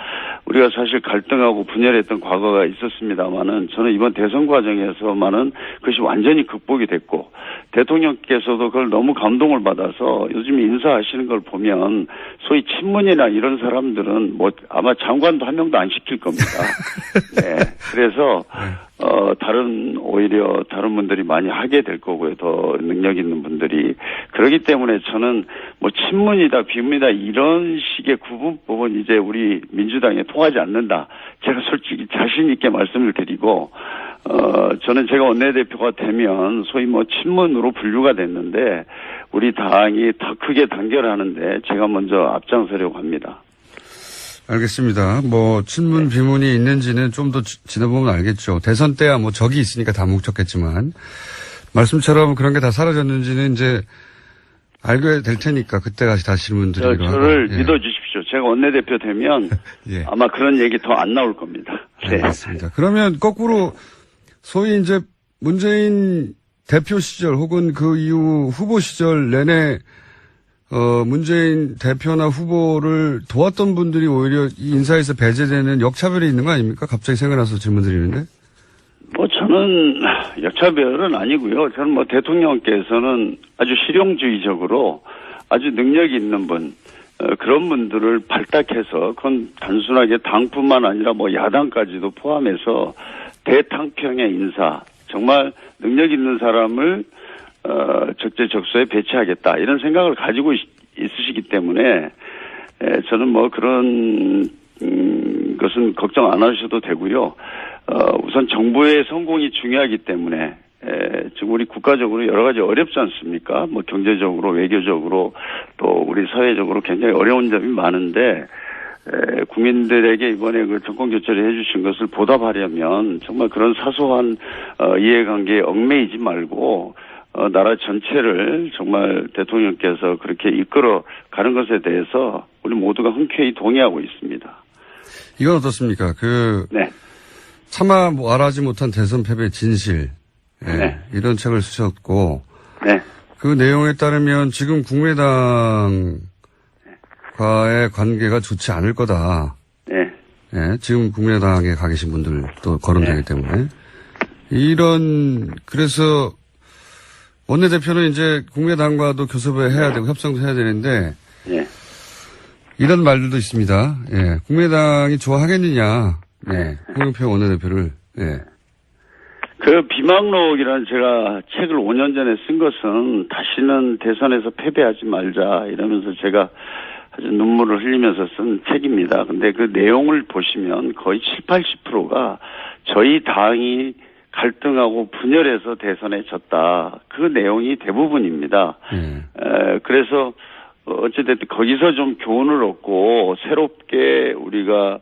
Speaker 2: 우리가 사실 갈등하고 분열했던 과거가 있었습니다만은 저는 이번 대선 과정에서만은 그것이 완전히 극복이 됐고 대통령께서도 그걸 너무 감동을 받아서 요즘 인사하시는 걸 보면 소위 친문이나 이런 사람들은 뭐 아마 장관도 한 명도 안 시킬 겁니다. 네. 그래서 오히려 다른 분들이 많이 하게 될 거고요. 더 능력 있는 분들이. 그렇기 때문에 저는 뭐 친문이다, 비문이다 이런 식의 구분법은 이제 우리 민주당에 통하지 않는다. 제가 솔직히 자신 있게 말씀을 드리고, 저는 제가 원내대표가 되면 소위 뭐 친문으로 분류가 됐는데 우리 당이 더 크게 단결하는데 제가 먼저 앞장서려고 합니다.
Speaker 1: 알겠습니다. 뭐 친문 비문이 있는지는 좀 더 지나보면 알겠죠. 대선 때야 뭐 적이 있으니까 다 뭉쳤겠지만 말씀처럼 그런 게 다 사라졌는지는 이제 알게 될 테니까 그때 다시 질문 드리기로 하고.
Speaker 2: 저를
Speaker 1: 예.
Speaker 2: 믿어주십시오. 제가 원내대표 되면
Speaker 1: 예.
Speaker 2: 아마 그런 얘기 더 안 나올 겁니다. 네.
Speaker 1: 알겠습니다. 그러면 거꾸로 소위 이제 문재인 대표 시절 혹은 그 이후 후보 시절 내내 문재인 대표나 후보를 도왔던 분들이 오히려 이 인사에서 배제되는 역차별이 있는 거 아닙니까? 갑자기 생각나서 질문 드리는데.
Speaker 2: 뭐 저는 역차별은 아니고요. 저는 뭐 대통령께서는 아주 실용주의적으로 아주 능력 있는 분, 그런 분들을 발탁해서 그건 단순하게 당뿐만 아니라 뭐 야당까지도 포함해서 대탕평의 인사, 정말 능력 있는 사람을 적재적소에 배치하겠다 이런 생각을 가지고 있으시기 때문에 저는 뭐 그런 것은 걱정 안 하셔도 되고요. 우선 정부의 성공이 중요하기 때문에 지금 우리 국가적으로 여러 가지 어렵지 않습니까? 뭐 경제적으로, 외교적으로 또 우리 사회적으로 굉장히 어려운 점이 많은데 국민들에게 이번에 그 정권 교체를 해주신 것을 보답하려면 정말 그런 사소한 이해관계에 얽매이지 말고 나라 전체를 정말 대통령께서 그렇게 이끌어 가는 것에 대해서 우리 모두가 흔쾌히 동의하고 있습니다.
Speaker 1: 이건 어떻습니까?
Speaker 2: 네.
Speaker 1: 차마 말하지 못한 대선 패배 진실. 예,
Speaker 2: 네.
Speaker 1: 이런 책을 쓰셨고,
Speaker 2: 네.
Speaker 1: 그 내용에 따르면 지금 국민의당과의 관계가 좋지 않을 거다.
Speaker 2: 네.
Speaker 1: 예, 지금 국민의당에 가 계신 분들도 거론되기 때문에. 그래서 원내대표는 이제 국민의당과도 교섭을 해야 되고 협상도 해야 되는데,
Speaker 2: 예.
Speaker 1: 이런 말들도 있습니다. 예, 국민의당이 좋아하겠느냐. 예, 홍영표 원내대표를. 예.
Speaker 2: 그 비망록이라는 제가 책을 5년 전에 쓴 것은 다시는 대선에서 패배하지 말자 이러면서 제가 아주 눈물을 흘리면서 쓴 책입니다. 근데 그 내용을 보시면 거의 70~80%가 저희 당이 갈등하고 분열해서 대선에 졌다. 그 내용이 대부분입니다. 그래서 어찌됐든 거기서 좀 교훈을 얻고 새롭게 우리가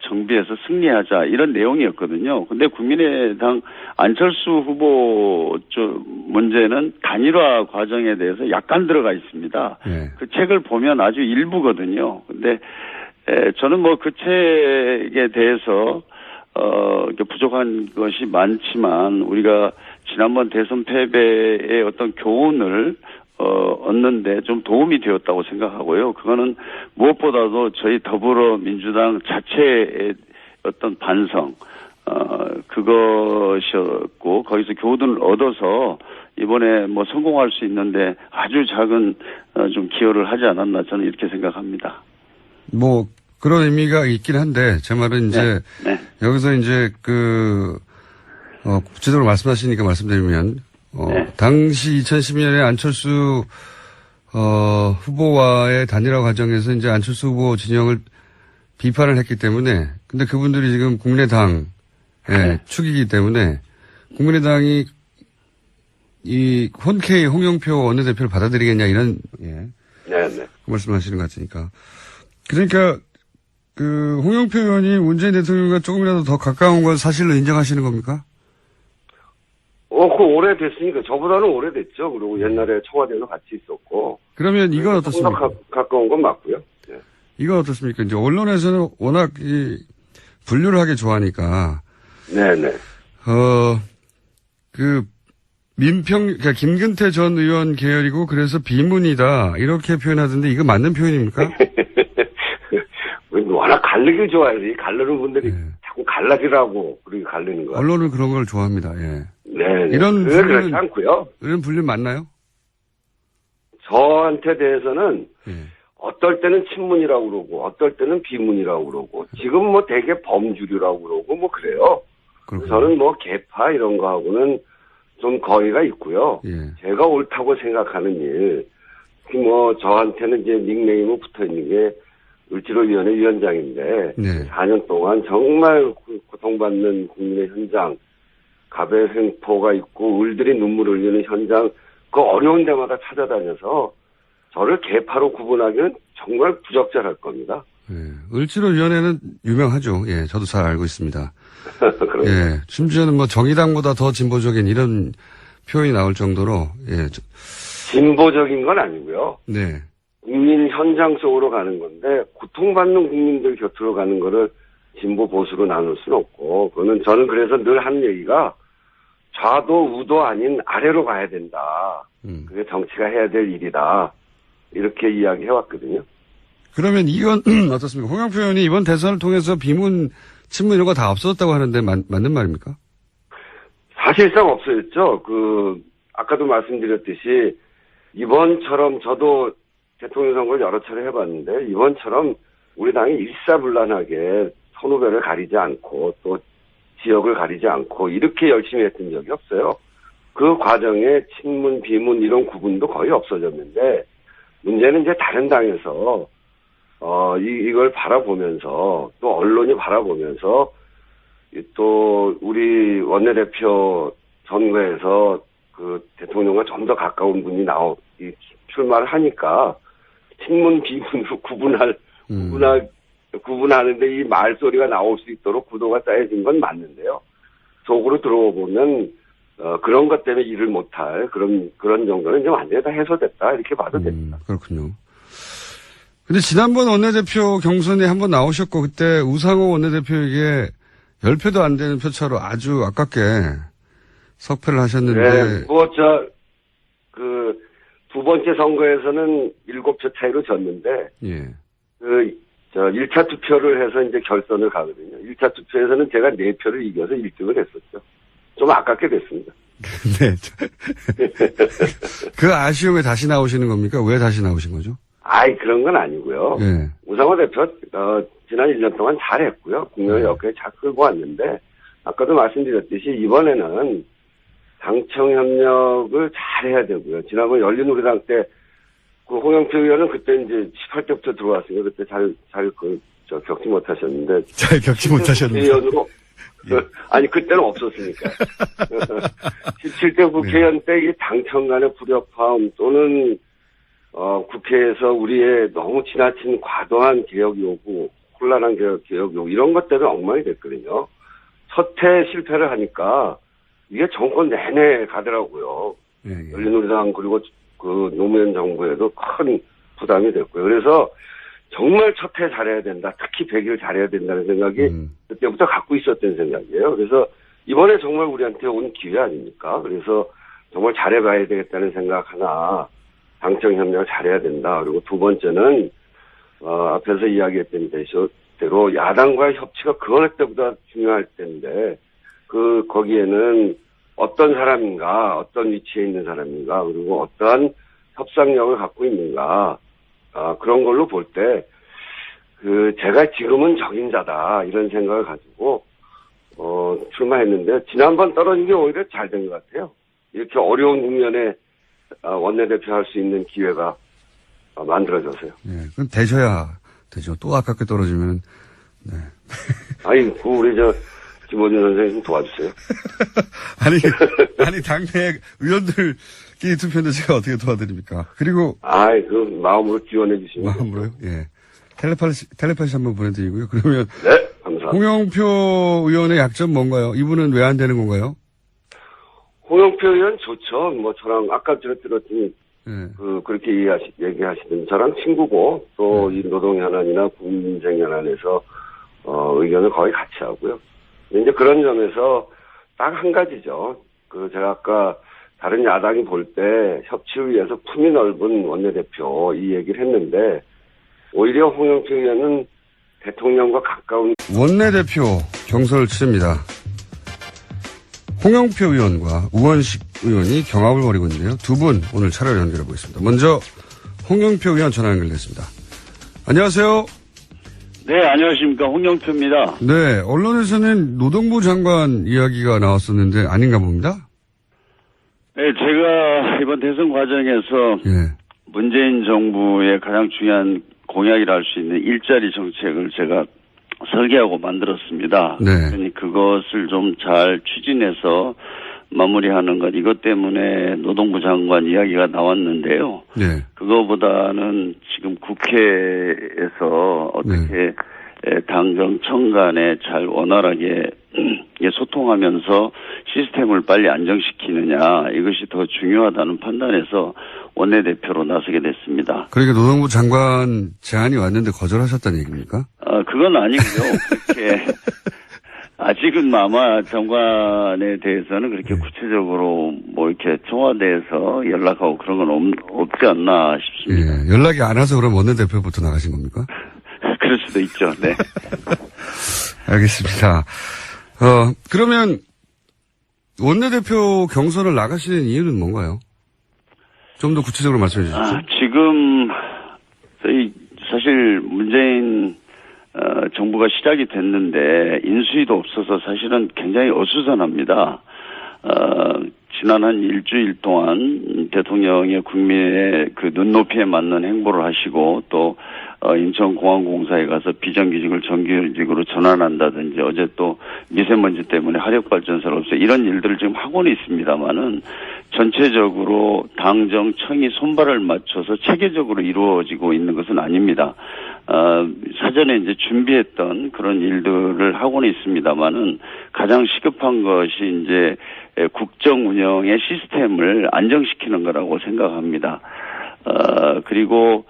Speaker 2: 정비해서 승리하자 이런 내용이었거든요. 근데 국민의당 안철수 후보 문제는 단일화 과정에 대해서 약간 들어가 있습니다. 그 책을 보면 아주 일부거든요. 근데 저는 뭐 그 책에 대해서 이렇게 부족한 것이 많지만 우리가 지난번 대선 패배의 어떤 교훈을 얻는데 좀 도움이 되었다고 생각하고요. 그거는 무엇보다도 저희 더불어민주당 자체의 어떤 반성, 그것이었고, 거기서 교훈을 얻어서 이번에 뭐 성공할 수 있는데 아주 작은 좀 기여를 하지 않았나 저는 이렇게 생각합니다.
Speaker 1: 뭐, 그런 의미가 있긴 한데, 제 말은 이제,
Speaker 2: 네.
Speaker 1: 여기서 이제 구체적으로 말씀하시니까 말씀드리면, 당시 2012년에 안철수, 후보와의 단일화 과정에서 이제 안철수 후보 진영을 비판을 했기 때문에, 근데 그분들이 지금 국민의당의 축이기 때문에, 국민의당이 이 혼케이 홍영표 원내대표를 받아들이겠냐, 이런, 그 말씀을 하시는 것 같으니까. 그러니까, 홍영표 의원이 문재인 대통령과 조금이라도 더 가까운 건 사실로 인정하시는 겁니까?
Speaker 3: 그거 오래됐으니까, 저보다는 오래됐죠. 그리고 옛날에 청와대에도 같이 있었고.
Speaker 1: 그러면 이건 어떻습니까?
Speaker 3: 가까운 건 맞고요. 네.
Speaker 1: 이건 어떻습니까? 이제 언론에서는 워낙 분류를 하기 좋아하니까.
Speaker 3: 네네.
Speaker 1: 그러니까 김근태 전 의원 계열이고 그래서 비문이다. 이렇게 표현하던데 이거 맞는 표현입니까?
Speaker 3: 워낙 갈르기를 좋아해서 갈르는 분들이 자꾸 갈라지라고 그렇게 갈르는 거예요.
Speaker 1: 언론은 그런 걸 좋아합니다. 예.
Speaker 3: 네.
Speaker 1: 이런
Speaker 3: 그렇지 않고요.
Speaker 1: 이런 분류 맞나요?
Speaker 3: 저한테 대해서는 어떨 때는 친문이라고 그러고 어떨 때는 비문이라고 그러고 지금 뭐 되게 범주류라고 그러고 뭐 그래요.
Speaker 1: 그렇군요.
Speaker 3: 저는 뭐 개파 이런 거하고는 좀 거리가 있고요. 제가 옳다고 생각하는 일, 뭐 저한테는 이제 닉네임이 붙어 있는 게 을지로위원회 위원장인데 4년 동안 정말 고통받는 국민의 현장, 갑의 횡포가 있고 을들이 눈물을 흘리는 현장, 그 어려운 데마다 찾아다녀서 저를 개파로 구분하기는 정말 부적절할 겁니다.
Speaker 1: 을지로위원회는 유명하죠. 예, 저도 잘 알고 있습니다. 예, 심지어는 뭐 정의당보다 더 진보적인 이런 표현이 나올 정도로
Speaker 3: 진보적인 건 아니고요.
Speaker 1: 네.
Speaker 3: 국민 현장 속으로 가는 건데 고통받는 국민들 곁으로 가는 거를 진보 보수로 나눌 수는 없고 그거는 저는 그래서 늘 하는 얘기가 좌도 우도 아닌 아래로 가야 된다. 그게 정치가 해야 될 일이다. 이렇게 이야기해왔거든요.
Speaker 1: 그러면 이건 어떻습니까? 홍영표 의원이 이번 대선을 통해서 비문, 친문 이런 거 다 없어졌다고 하는데 맞는 말입니까?
Speaker 3: 사실상 없어졌죠. 아까도 말씀드렸듯이 이번처럼 저도 대통령 선거를 여러 차례 해봤는데 이번처럼 우리 당이 일사불란하게 선후배를 가리지 않고 또 지역을 가리지 않고 이렇게 열심히 했던 적이 없어요. 그 과정에 친문, 비문 이런 구분도 거의 없어졌는데 문제는 이제 다른 당에서 이걸 바라보면서 또 언론이 바라보면서 또 우리 원내대표 선거에서 그 대통령과 좀 더 가까운 분이 출마를 하니까 친문, 비문으로 구분하는데 이 말소리가 나올 수 있도록 구도가 짜여진 건 맞는데요. 속으로 들어보면 그런 것 때문에 일을 못할 그런 정도는 좀 완전히 다 해소됐다 이렇게 봐도 됩니다.
Speaker 1: 그렇군요. 근데 지난번 원내대표 경선에 한번 나오셨고 그때 우상호 원내대표에게 10표도 안 되는 표차로 아주 아깝게 석패를 하셨는데.
Speaker 3: 네, 두 번째 선거에서는 7표 차이로 졌는데,
Speaker 1: 예.
Speaker 3: 1차 투표를 해서 이제 결선을 가거든요. 1차 투표에서는 제가 4표를 이겨서 1등을 했었죠. 좀 아깝게 됐습니다.
Speaker 1: 네. 그 아쉬움에 다시 나오시는 겁니까? 왜 다시 나오신 거죠?
Speaker 3: 그런 건 아니고요.
Speaker 1: 예.
Speaker 3: 우상호 대표, 지난 1년 동안 잘했고요. 국면을 여기까지 잘 끌고 왔는데, 아까도 말씀드렸듯이 이번에는 당청 협력을 잘 해야 되고요. 지난번 열린우리당 때, 홍영표 의원은 그때 이제 18대부터 들어왔으니까 그때 겪지 못하셨는데.
Speaker 1: 잘 겪지 못하셨는데.
Speaker 3: 의원으로. 그때는 없었으니까. 17대 국회의원 때 이 당청 간의 불협화음 또는, 국회에서 우리의 너무 지나친 과도한 개혁 요구, 혼란한 개혁 요구, 이런 것 때문에 엉망이 됐거든요. 첫 해 실패를 하니까 이게 정권 내내 가더라고요.
Speaker 1: 예.
Speaker 3: 열린우리당 그리고 노무현 정부에도 큰 부담이 됐고요. 그래서 정말 첫 해 잘해야 된다. 특히 100일 잘해야 된다는 생각이 그때부터 갖고 있었던 생각이에요. 그래서 이번에 정말 우리한테 온 기회 아닙니까? 그래서 정말 잘해봐야 되겠다는 생각 하나, 당청 협력을 잘해야 된다. 그리고 두 번째는 앞에서 이야기했던 대로 야당과의 협치가 그 어느 때보다 중요할 텐데 거기에는 어떤 사람인가, 어떤 위치에 있는 사람인가, 그리고 어떠한 협상력을 갖고 있는가, 그런 걸로 볼 때, 제가 지금은 적임자다, 이런 생각을 가지고, 출마했는데, 지난번 떨어진 게 오히려 잘 된 것 같아요. 이렇게 어려운 국면에, 원내대표 할 수 있는 기회가 만들어져서요.
Speaker 1: 예. 그럼 되셔야 되죠. 또 아깝게 떨어지면, 네.
Speaker 3: 우리 김원준 선생님 좀 도와주세요.
Speaker 1: 아니, 당내 의원들끼리 투표인데 제가 어떻게 도와드립니까? 그리고.
Speaker 3: 마음으로 지원해 주시면.
Speaker 1: 마음으로요? 예. 텔레파시 한번 보내드리고요. 그러면.
Speaker 3: 네, 감사합니다.
Speaker 1: 홍영표 의원의 약점 뭔가요? 이분은 왜 안 되는 건가요?
Speaker 3: 홍영표 의원 좋죠. 저랑 아까 전에 들었더니,
Speaker 1: 예.
Speaker 3: 그렇게 얘기하시던 저랑 친구고, 또 이 노동현안이나 국민쟁현안에서, 의견을 거의 같이 하고요. 이제 그런 점에서 딱 한 가지죠. 제가 아까 다른 야당이 볼 때 협치를 위해서 품이 넓은 원내대표 이 얘기를 했는데 오히려 홍영표 의원은 대통령과 가까운
Speaker 1: 원내대표 경선을 치릅니다. 홍영표 의원과 우원식 의원이 경합을 벌이고 있는데요. 두 분 오늘 차례로 연결해 보겠습니다. 먼저 홍영표 의원 전화 연결됐습니다. 안녕하세요.
Speaker 2: 네, 안녕하십니까. 홍영표입니다.
Speaker 1: 네, 언론에서는 노동부 장관 이야기가 나왔었는데 아닌가 봅니다.
Speaker 2: 네, 제가 이번 대선 과정에서
Speaker 1: 예.
Speaker 2: 문재인 정부의 가장 중요한 공약이라 할 수 있는 일자리 정책을 제가 설계하고 만들었습니다.
Speaker 1: 네.
Speaker 2: 그러니 그것을 좀 잘 추진해서 마무리하는 것, 이것 때문에 노동부 장관 이야기가 나왔는데요.
Speaker 1: 네.
Speaker 2: 그거보다는 지금 국회에서 어떻게 당정청 간에 잘 원활하게 소통하면서 시스템을 빨리 안정시키느냐, 이것이 더 중요하다는 판단에서 원내대표로 나서게 됐습니다.
Speaker 1: 그러니까 노동부 장관 제안이 왔는데 거절하셨다는 얘기입니까?
Speaker 2: 그건 아니고요. 그렇게 아직은 아마 장관에 대해서는 그렇게 구체적으로 이렇게 청와대에서 연락하고 그런 건 없지 않나 싶습니다.
Speaker 1: 예, 연락이 안 와서 그럼 원내대표부터 나가신 겁니까?
Speaker 2: 그럴 수도 있죠. 네.
Speaker 1: 알겠습니다. 그러면 원내대표 경선을 나가시는 이유는 뭔가요? 좀 더 구체적으로 말씀해 주십시오.
Speaker 2: 지금 사실 문재인 정부가 시작이 됐는데 인수위도 없어서 사실은 굉장히 어수선합니다. 지난 한 일주일 동안 대통령의 국민의 눈높이에 맞는 행보를 하시고 또 인천공항공사에 가서 비정규직을 정규직으로 전환한다든지 어제 또 미세먼지 때문에 화력발전소를 없애 이런 일들을 지금 하고는 있습니다만은 전체적으로 당정청이 손발을 맞춰서 체계적으로 이루어지고 있는 것은 아닙니다. 사전에 이제 준비했던 그런 일들을 하고는 있습니다만은 가장 시급한 것이 이제 국정 운영의 시스템을 안정시키는 거라고 생각합니다. 그리고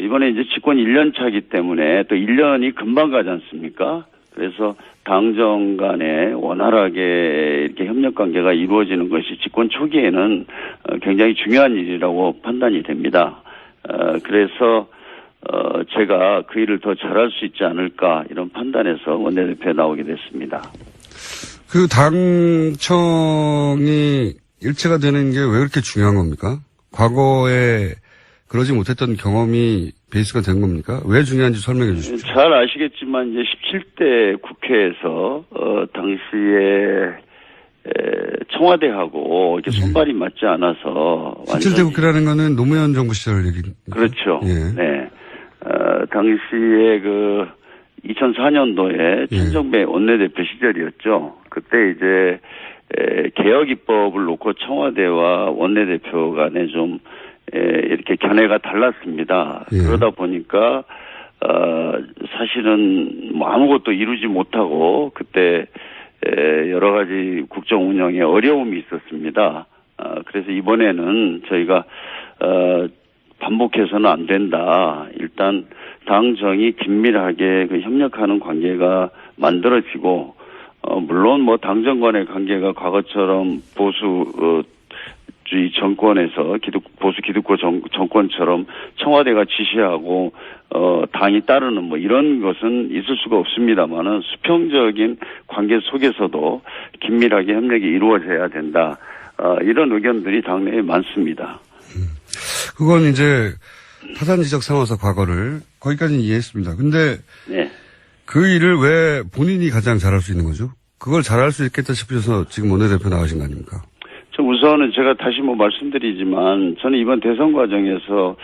Speaker 2: 이번에 이제 집권 1년 차기 때문에 또 1년이 금방 가지 않습니까? 그래서 그래서 당정 간에 원활하게 이렇게 협력 관계가 이루어지는 것이 집권 초기에는 굉장히 중요한 일이라고 판단이 됩니다. 그래서 제가 그 일을 더 잘할 수 있지 않을까 이런 판단에서 원내대표에 나오게 됐습니다.
Speaker 1: 그 당청이 일체가 되는 게 왜 그렇게 중요한 겁니까? 과거에 그러지 못했던 경험이 베이스가 된 겁니까? 왜 중요한지 설명해 주십시오.
Speaker 2: 잘 아시겠지만 이제 17대 국회에서 당시에 청와대하고 이렇게 손발이 맞지 않아서
Speaker 1: 17대 국회라는 거는 노무현 정부 시절 얘기입니다.
Speaker 2: 그렇죠.
Speaker 1: 예.
Speaker 2: 네. 당시에 2004년도에 천정배 원내대표 시절이었죠. 그때 이제 개혁 입법을 놓고 청와대와 원내대표 간에 좀 이렇게 견해가 달랐습니다.
Speaker 1: 예.
Speaker 2: 그러다 보니까 사실은 뭐 아무것도 이루지 못하고 그때 여러 가지 국정 운영에 어려움이 있었습니다. 그래서 이번에는 저희가 반복해서는 안 된다. 일단 당정이 긴밀하게 협력하는 관계가 만들어지고 물론 뭐 당정 간의 관계가 과거처럼 보수주의 정권에서 보수 기득권 정권처럼 청와대가 지시하고 당이 따르는 뭐 이런 것은 있을 수가 없습니다만은 수평적인 관계 속에서도 긴밀하게 협력이 이루어져야 된다. 이런 의견들이 당내에 많습니다.
Speaker 1: 그건 이제 타산지적 삼아서 과거를 거기까지는 이해했습니다. 근데
Speaker 2: 네.
Speaker 1: 그 일을 왜 본인이 가장 잘할 수 있는 거죠? 그걸 잘할 수 있겠다 싶어서 지금 원내대표 나가신 거 아닙니까?
Speaker 2: 우선은 제가 다시 말씀드리지만 저는 이번 대선 과정에서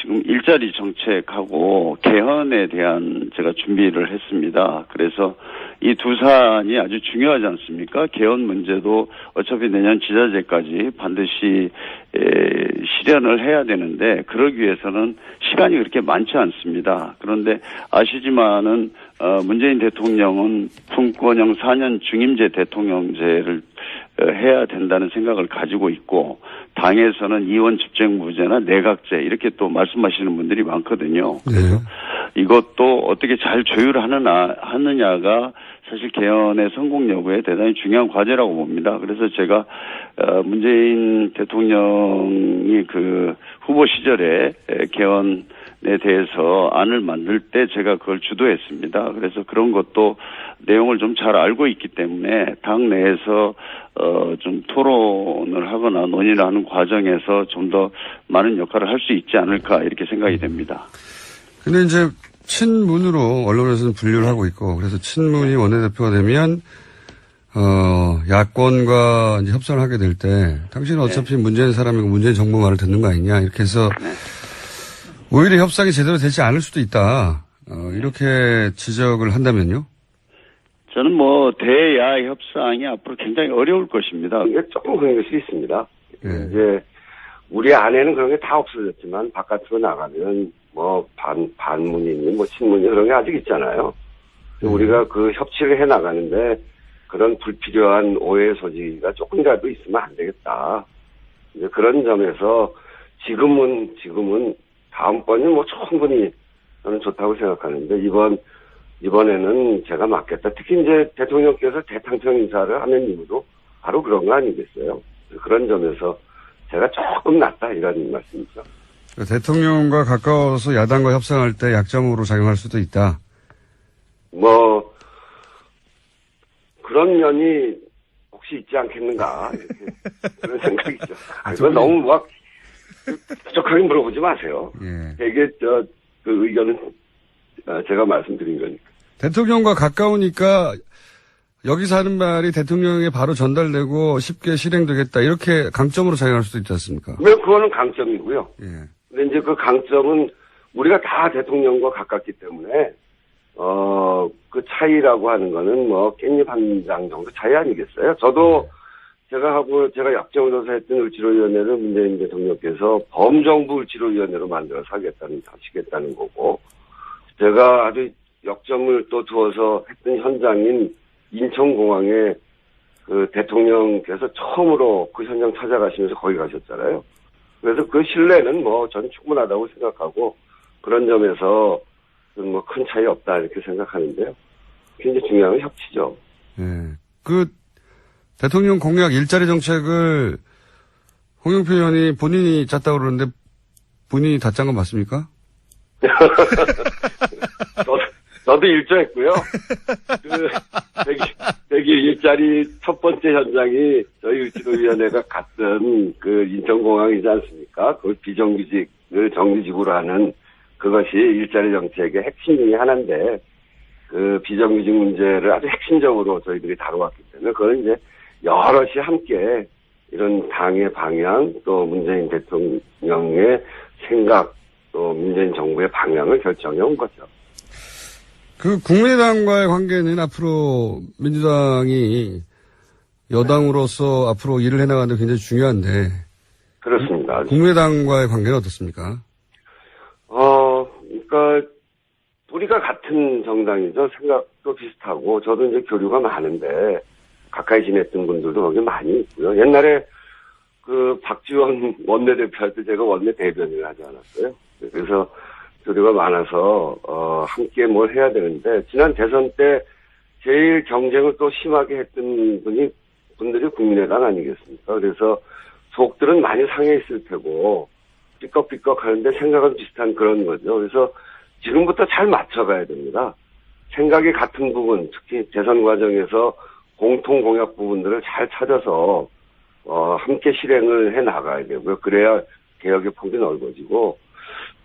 Speaker 2: 지금 일자리 정책하고 개헌에 대한 제가 준비를 했습니다. 그래서 이 두 사안이 아주 중요하지 않습니까? 개헌 문제도 어차피 내년 지자체까지 반드시 실현을 해야 되는데 그러기 위해서는 시간이 그렇게 많지 않습니다. 그런데 아시지만은 문재인 대통령은 품권형 4년 중임제 대통령제를 해야 된다는 생각을 가지고 있고 당에서는 이원 집행부제나 내각제 이렇게 또 말씀하시는 분들이 많거든요. 그래서 이것도 어떻게 잘 조율하느냐가 사실 개헌의 성공 여부에 대단히 중요한 과제라고 봅니다. 그래서 제가 문재인 대통령이 후보 시절에 개헌에 대해서 안을 만들 때 제가 그걸 주도했습니다. 그래서 그런 것도 내용을 좀 잘 알고 있기 때문에 당 내에서 좀 토론을 하거나 논의를 하는 과정에서 좀 더 많은 역할을 할 수 있지 않을까 이렇게 생각이 됩니다.
Speaker 1: 근데 이제 친문으로 언론에서는 분류를 하고 있고 그래서 친문이 원내대표가 되면 야권과 이제 협상을 하게 될 때 당신은 어차피 문재인 사람이고 문재인 정부 말을 듣는 거 아니냐 이렇게 해서 오히려 협상이 제대로 되지 않을 수도 있다. 이렇게 지적을 한다면요?
Speaker 2: 저는 대야 협상이 앞으로 굉장히 어려울 것입니다.
Speaker 3: 이게 조금 그런 것이 있습니다.
Speaker 1: 네.
Speaker 3: 이제 우리 안에는 그런 게 다 없어졌지만 바깥으로 나가면 반문이니 친문이 그런 게 아직 있잖아요. 우리가 그 협치를 해 나가는데 그런 불필요한 오해 소지가 조금이라도 있으면 안 되겠다. 이제 그런 점에서 지금은 다음번은 충분히 저는 좋다고 생각하는데 이번에는 제가 맡겠다. 특히 이제 대통령께서 대탕청 인사를 하는 이유도 바로 그런 거 아니겠어요? 그런 점에서 제가 조금 낫다 이런 말씀이죠.
Speaker 1: 대통령과 가까워서 야당과 협상할 때 약점으로 작용할 수도 있다.
Speaker 3: 그런 면이 혹시 있지 않겠는가 이렇게 그런 생각이죠. 그건 너무 부족하게 물어보지 마세요.
Speaker 1: 예.
Speaker 3: 되게 그 의견은 제가 말씀드린 거니까.
Speaker 1: 대통령과 가까우니까 여기서 하는 말이 대통령에게 바로 전달되고 쉽게 실행되겠다. 이렇게 강점으로 작용할 수도 있지 않습니까?
Speaker 3: 그거는 강점이고요.
Speaker 1: 예.
Speaker 3: 근데 이제 그 강점은 우리가 다 대통령과 가깝기 때문에 그 차이라고 하는 거는 깻잎 한 장 정도 차이 아니겠어요? 저도 제가 약정으로서 했던 을지로위원회를 문재인 대통령께서 범정부 을지로위원회로 만들어서 하시겠다는 거고, 제가 아주 역점을 또 두어서 했던 현장인 인천공항에 그 대통령께서 처음으로 그 현장 찾아가시면서 거기 가셨잖아요. 그래서 그 신뢰는 전 충분하다고 생각하고 그런 점에서 큰 차이 없다 이렇게 생각하는데요. 굉장히 중요한 건 협치죠.
Speaker 1: 예. 그 대통령 공약 일자리 정책을 홍영표 의원이 본인이 짰다고 그러는데 본인이 다 짠 건 맞습니까?
Speaker 3: 저도 일조했고요. 대기 일자리 첫 번째 현장이 저희 의지도위원회가 갔던 그 인천공항이지 않습니까? 그걸 비정규직을 정규직으로 하는 그것이 일자리 정책의 핵심 중에 하나인데, 그 비정규직 문제를 아주 핵심적으로 저희들이 다뤄왔기 때문에 그걸 이제 여럿이 함께 이런 당의 방향, 또 문재인 대통령의 생각, 또 문재인 정부의 방향을 결정해 온 거죠.
Speaker 1: 그 국민의당과의 관계는 앞으로 민주당이 여당으로서 앞으로 일을 해나가는 데 굉장히 중요한데.
Speaker 3: 그렇습니다.
Speaker 1: 국민의당과의 관계는 어떻습니까?
Speaker 3: 그러니까 우리가 같은 정당이죠. 생각도 비슷하고 저도 이제 교류가 많은데 가까이 지냈던 분들도 거기 많이 있고요. 옛날에 그 박지원 원내대표할 때 제가 원내 대변인을 하지 않았어요. 그래서 교류가 많아서 함께 뭘 해야 되는데 지난 대선 때 제일 경쟁을 또 심하게 했던 분들이 국민의당 아니겠습니까? 그래서 속들은 많이 상해 있을 테고 삐걱삐걱 하는데 생각은 비슷한 그런 거죠. 그래서 지금부터 잘 맞춰가야 됩니다. 생각이 같은 부분, 특히 대선 과정에서 공통 공약 부분들을 잘 찾아서 함께 실행을 해 나가야 되고요. 그래야 개혁의 폭이 넓어지고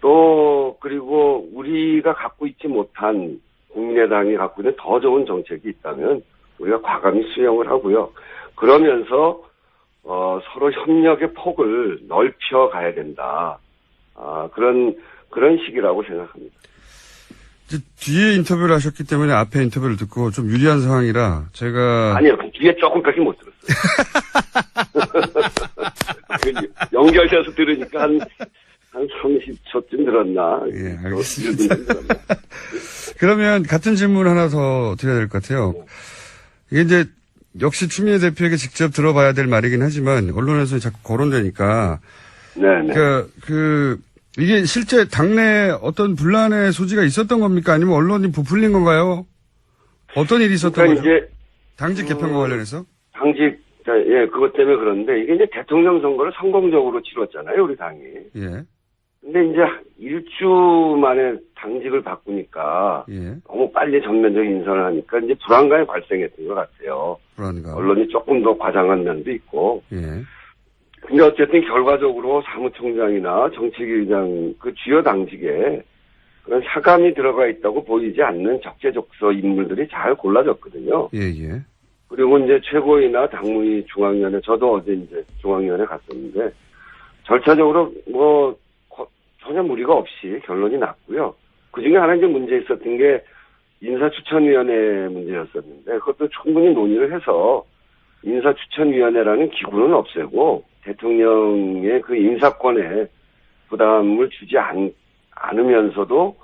Speaker 3: 또 그리고 우리가 갖고 있지 못한 국민의당이 갖고 있는 더 좋은 정책이 있다면 우리가 과감히 수용을 하고요. 그러면서 서로 협력의 폭을 넓혀 가야 된다. 그런 시기라고 생각합니다.
Speaker 1: 이제 뒤에 인터뷰를 하셨기 때문에 앞에 인터뷰를 듣고 좀 유리한 상황이라 제가.
Speaker 3: 아니요, 그 뒤에 조금밖에 못 들었어요. 연결돼서 들으니까 한 30초쯤 들었나.
Speaker 1: 예, 알겠습니다. 그러면 같은 질문 하나 더 드려야 될 것 같아요. 이게 이제 역시 추미애 대표에게 직접 들어봐야 될 말이긴 하지만 언론에서 자꾸 거론되니까.
Speaker 3: 네네.
Speaker 1: 그러니까 이게 실제 당내 어떤 분란의 소지가 있었던 겁니까? 아니면 언론이 부풀린 건가요? 어떤 일이 있었던
Speaker 3: 그러니까
Speaker 1: 거죠?
Speaker 3: 이제
Speaker 1: 당직 개편과 관련해서?
Speaker 3: 예, 그것 때문에 그런데 이게 이제 대통령 선거를 성공적으로 치렀잖아요, 우리 당이.
Speaker 1: 예.
Speaker 3: 근데 이제 일주 만에 당직을 바꾸니까
Speaker 1: 예.
Speaker 3: 너무 빨리 전면적인 인선을 하니까 이제 불안감이 발생했던 것 같아요.
Speaker 1: 불안감.
Speaker 3: 언론이 조금 더 과장한 면도 있고.
Speaker 1: 예.
Speaker 3: 근데 어쨌든 결과적으로 사무총장이나 정책위의장 그 주요 당직에 그런 사감이 들어가 있다고 보이지 않는 적재적소 인물들이 잘 골라졌거든요.
Speaker 1: 예, 예.
Speaker 3: 그리고 이제 최고위나 당무위 중앙위원회, 저도 어제 이제 중앙위원회 갔었는데 절차적으로 뭐 전혀 무리가 없이 결론이 났고요. 그 중에 하나 이제 문제 있었던 게 인사추천위원회 문제였었는데 그것도 충분히 논의를 해서 인사추천위원회라는 기구는 없애고 대통령의 그 인사권에 부담을 주지 않으면서도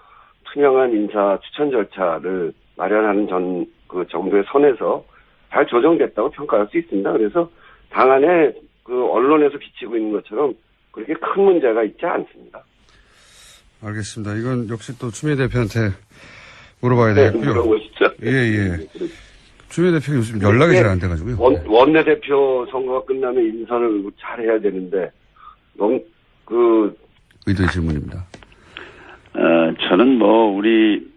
Speaker 3: 투명한 인사추천 절차를 마련하는 그 정도의 선에서 잘 조정됐다고 평가할 수 있습니다. 그래서 당 안에 그 언론에서 비치고 있는 것처럼 그렇게 큰 문제가 있지 않습니다.
Speaker 1: 알겠습니다. 이건 역시 또 추미애 대표한테 물어봐야 되겠고요.
Speaker 3: 물어보시죠.
Speaker 1: 예. 추미애 대표가 요즘 연락이 잘 안 돼가지고요.
Speaker 3: 원내대표 선거가 끝나면 인선을 잘해야 되는데 너무
Speaker 1: 의도의 질문입니다.
Speaker 2: 저는 우리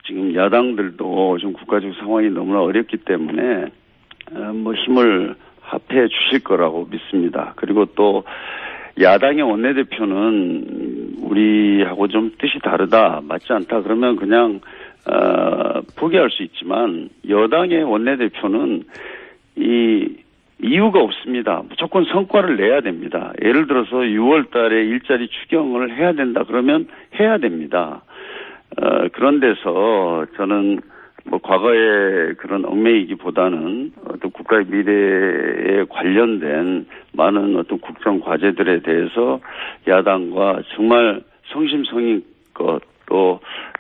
Speaker 2: 지금 야당들도 좀 국가적 상황이 너무나 어렵기 때문에 힘을 합해 주실 거라고 믿습니다. 그리고 또 야당의 원내대표는 우리하고 좀 뜻이 다르다, 맞지 않다 그러면 그냥 포기할 수 있지만 여당의 원내대표는 이유가 없습니다. 무조건 성과를 내야 됩니다. 예를 들어서 6월 달에 일자리 추경을 해야 된다 그러면 해야 됩니다. 그런 데서 저는 과거의 그런 엉매이기보다는 어떤 국가의 미래에 관련된 많은 어떤 국정 과제들에 대해서 야당과 정말 성심성의껏 또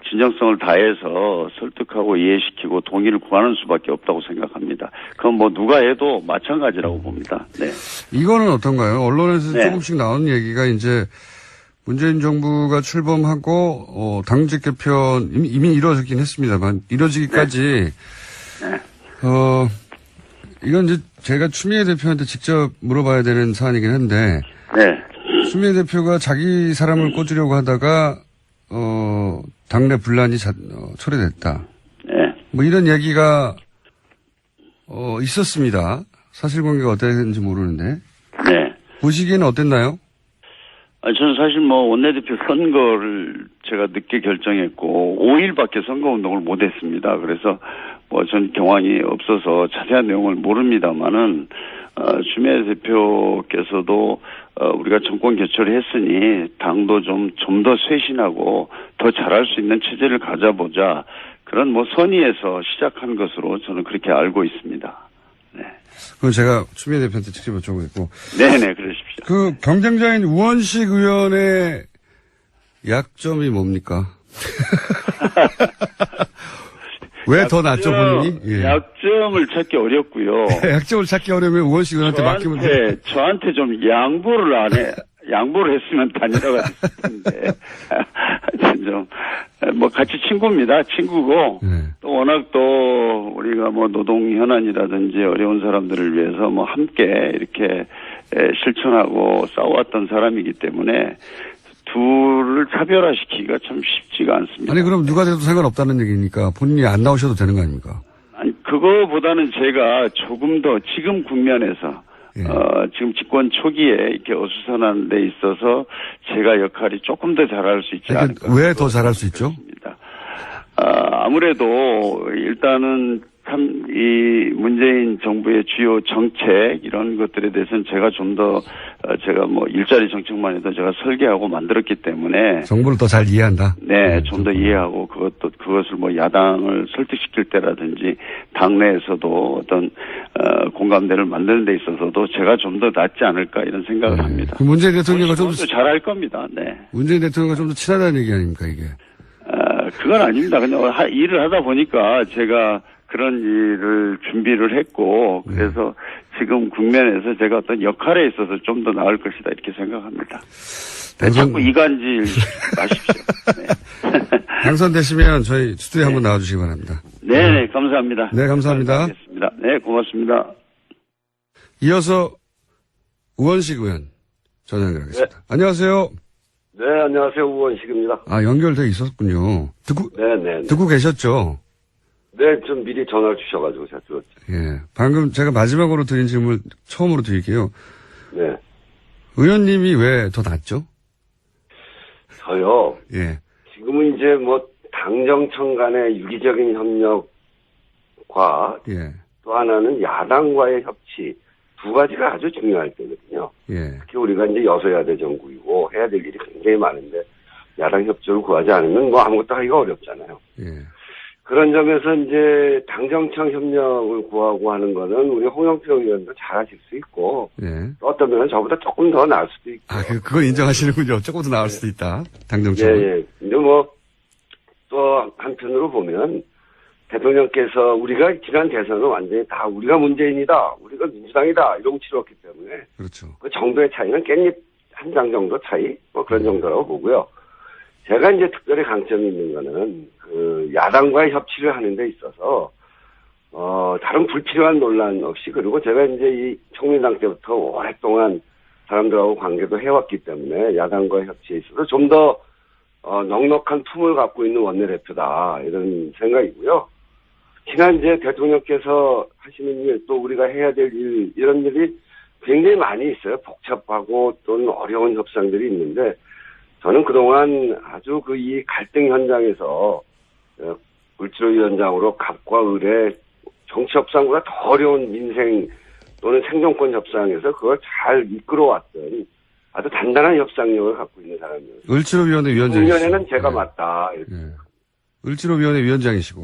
Speaker 2: 진정성을 다해서 설득하고 이해시키고 동의를 구하는 수밖에 없다고 생각합니다. 그건 누가 해도 마찬가지라고 봅니다. 네.
Speaker 1: 이거는 어떤가요? 언론에서
Speaker 2: 네.
Speaker 1: 조금씩 나오는 얘기가 이제 문재인 정부가 출범하고 당직 개편 이미 이루어졌긴 했습니다만 이루어지기까지 이건 이제 제가 추미애 대표한테 직접 물어봐야 되는 사안이긴 한데
Speaker 2: 네.
Speaker 1: 추미애 대표가 자기 사람을 꽂으려고 하다가 당내 분란이 초래됐다.
Speaker 2: 네.
Speaker 1: 뭐 이런 얘기가 있었습니다. 사실관계가 어땠는지 모르는데
Speaker 2: 네.
Speaker 1: 보시기에는 어땠나요?
Speaker 2: 저는 사실 원내대표 선거를 제가 늦게 결정했고 5일밖에 선거운동을 못했습니다. 그래서 전 경황이 없어서 자세한 내용을 모릅니다만은 추미애 대표께서도 우리가 정권 교체를 했으니 당도 좀 더 쇄신하고 더 잘할 수 있는 체제를 가져보자 그런 선의에서 시작한 것으로 저는 그렇게 알고 있습니다. 네.
Speaker 1: 그건 제가 추미애 대표한테 직접 여쭤보겠고.
Speaker 2: 네네, 그러십시오.
Speaker 1: 그 경쟁자인 우원식 의원의 약점이 뭡니까? 왜 더 낫죠, 본인이? 예.
Speaker 2: 약점을 찾기 어렵고요.
Speaker 1: 약점을 찾기 어려우면 우원식 의원한테 맡기면 돼요.
Speaker 2: 저한테 좀 양보를 했으면 다니다가 됐을 텐데. 좀, 같이 친구입니다. 친구고.
Speaker 1: 네.
Speaker 2: 또 워낙 또 우리가 노동 현안이라든지 어려운 사람들을 위해서 함께 이렇게 실천하고 싸워왔던 사람이기 때문에 둘을 차별화시키기가 참 쉽지가 않습니다.
Speaker 1: 아니, 그럼 누가 돼도 상관없다는 얘기니까 본인이 안 나오셔도 되는 거 아닙니까?
Speaker 2: 아니, 그거보다는 제가 조금 더 지금 국면에서
Speaker 1: 예.
Speaker 2: 지금 집권 초기에 이렇게 어수선한 데 있어서 제가 역할이 조금 더 잘할 수 있지 않을까.
Speaker 1: 왜 더 잘할 수 있죠?
Speaker 2: 아무래도 일단은 참 이 문재인 정부의 주요 정책 이런 것들에 대해서는 제가 좀 더 제가 일자리 정책만 해도 제가 설계하고 만들었기 때문에
Speaker 1: 정부를 더 잘 이해한다.
Speaker 2: 네, 좀 더 이해하고 그것을 야당을 설득시킬 때라든지 당내에서도 어떤 공감대를 만드는 데 있어서도 제가 좀 더 낫지 않을까 이런 생각을 합니다.
Speaker 1: 그 문재인 대통령과 좀 더
Speaker 2: 잘할 겁니다. 네.
Speaker 1: 문재인 대통령과 좀 더 친하다는 얘기 아닙니까 이게?
Speaker 2: 그건 아닙니다. 그냥 일을 하다 보니까 제가 그런 일을 준비를 했고 그래서 지금 국면에서 제가 어떤 역할에 있어서 좀 더 나을 것이다 이렇게 생각합니다. 자꾸 이간질 마십시오. 네.
Speaker 1: 당선되시면 저희 스튜디오에 한번 나와주시기 바랍니다.
Speaker 2: 네, 감사합니다.
Speaker 1: 네, 감사합니다.
Speaker 2: 네, 고맙습니다.
Speaker 1: 이어서 우원식 의원 전화 연결하겠습니다. 네. 안녕하세요.
Speaker 3: 네, 안녕하세요. 우원식입니다.
Speaker 1: 연결돼 있었군요. 듣고 계셨죠?
Speaker 3: 네, 좀 미리 전화를 주셔가지고 제가 들었죠.
Speaker 1: 예. 방금 제가 마지막으로 드린 질문을 처음으로 드릴게요.
Speaker 3: 네.
Speaker 1: 의원님이 왜 더 낫죠?
Speaker 3: 저요.
Speaker 1: 예.
Speaker 3: 지금은 이제 당정청 간의 유기적인 협력과
Speaker 1: 예.
Speaker 3: 또 하나는 야당과의 협치 두 가지가 아주 중요할 때거든요.
Speaker 1: 예.
Speaker 3: 특히 우리가 이제 여소야대 정부이고 해야 될 일이 굉장히 많은데 야당 협조를 구하지 않으면 아무것도 하기가 어렵잖아요.
Speaker 1: 예.
Speaker 3: 그런 점에서 이제 당정청 협력을 구하고 하는 거는 우리 홍영표 의원도 잘하실 수 있고
Speaker 1: 예.
Speaker 3: 어떤 면은 저보다 조금 더 나을 수도 있고.
Speaker 1: 그걸 인정하시는군요. 조금 더 나을 수도 있다. 당정청.
Speaker 3: 예. 근데 또 한편으로 보면 대통령께서 우리가 지난 대선은 완전히 다 우리가 문재인이다, 우리가 민주당이다 이러고 치렀기 때문에
Speaker 1: 그렇죠.
Speaker 3: 그 정도의 차이는 깻잎 한 장 정도 차이 그런 정도라고 보고요. 제가 이제 특별히 강점이 있는 거는 그 야당과의 협치를 하는 데 있어서 다른 불필요한 논란 없이 그리고 제가 이제 이 총민당 때부터 오랫동안 사람들하고 관계도 해왔기 때문에 야당과의 협치에 있어서 좀 더 넉넉한 품을 갖고 있는 원내대표다 이런 생각이고요. 지난 이제 대통령께서 하시는 일 또 우리가 해야 될 일 이런 일이 굉장히 많이 있어요. 복잡하고 또는 어려운 협상들이 있는데 저는 그동안 아주 이 갈등 현장에서 을지로위원장으로 갑과 을의 정치 협상보다 더 어려운 민생 또는 생존권 협상에서 그걸 잘 이끌어왔던 아주 단단한 협상력을 갖고 있는 사람이에요.
Speaker 1: 을지로위원회 위원장이시고.
Speaker 3: 국면에는 제가 맞다.
Speaker 1: 예. 을지로위원회 위원장이시고.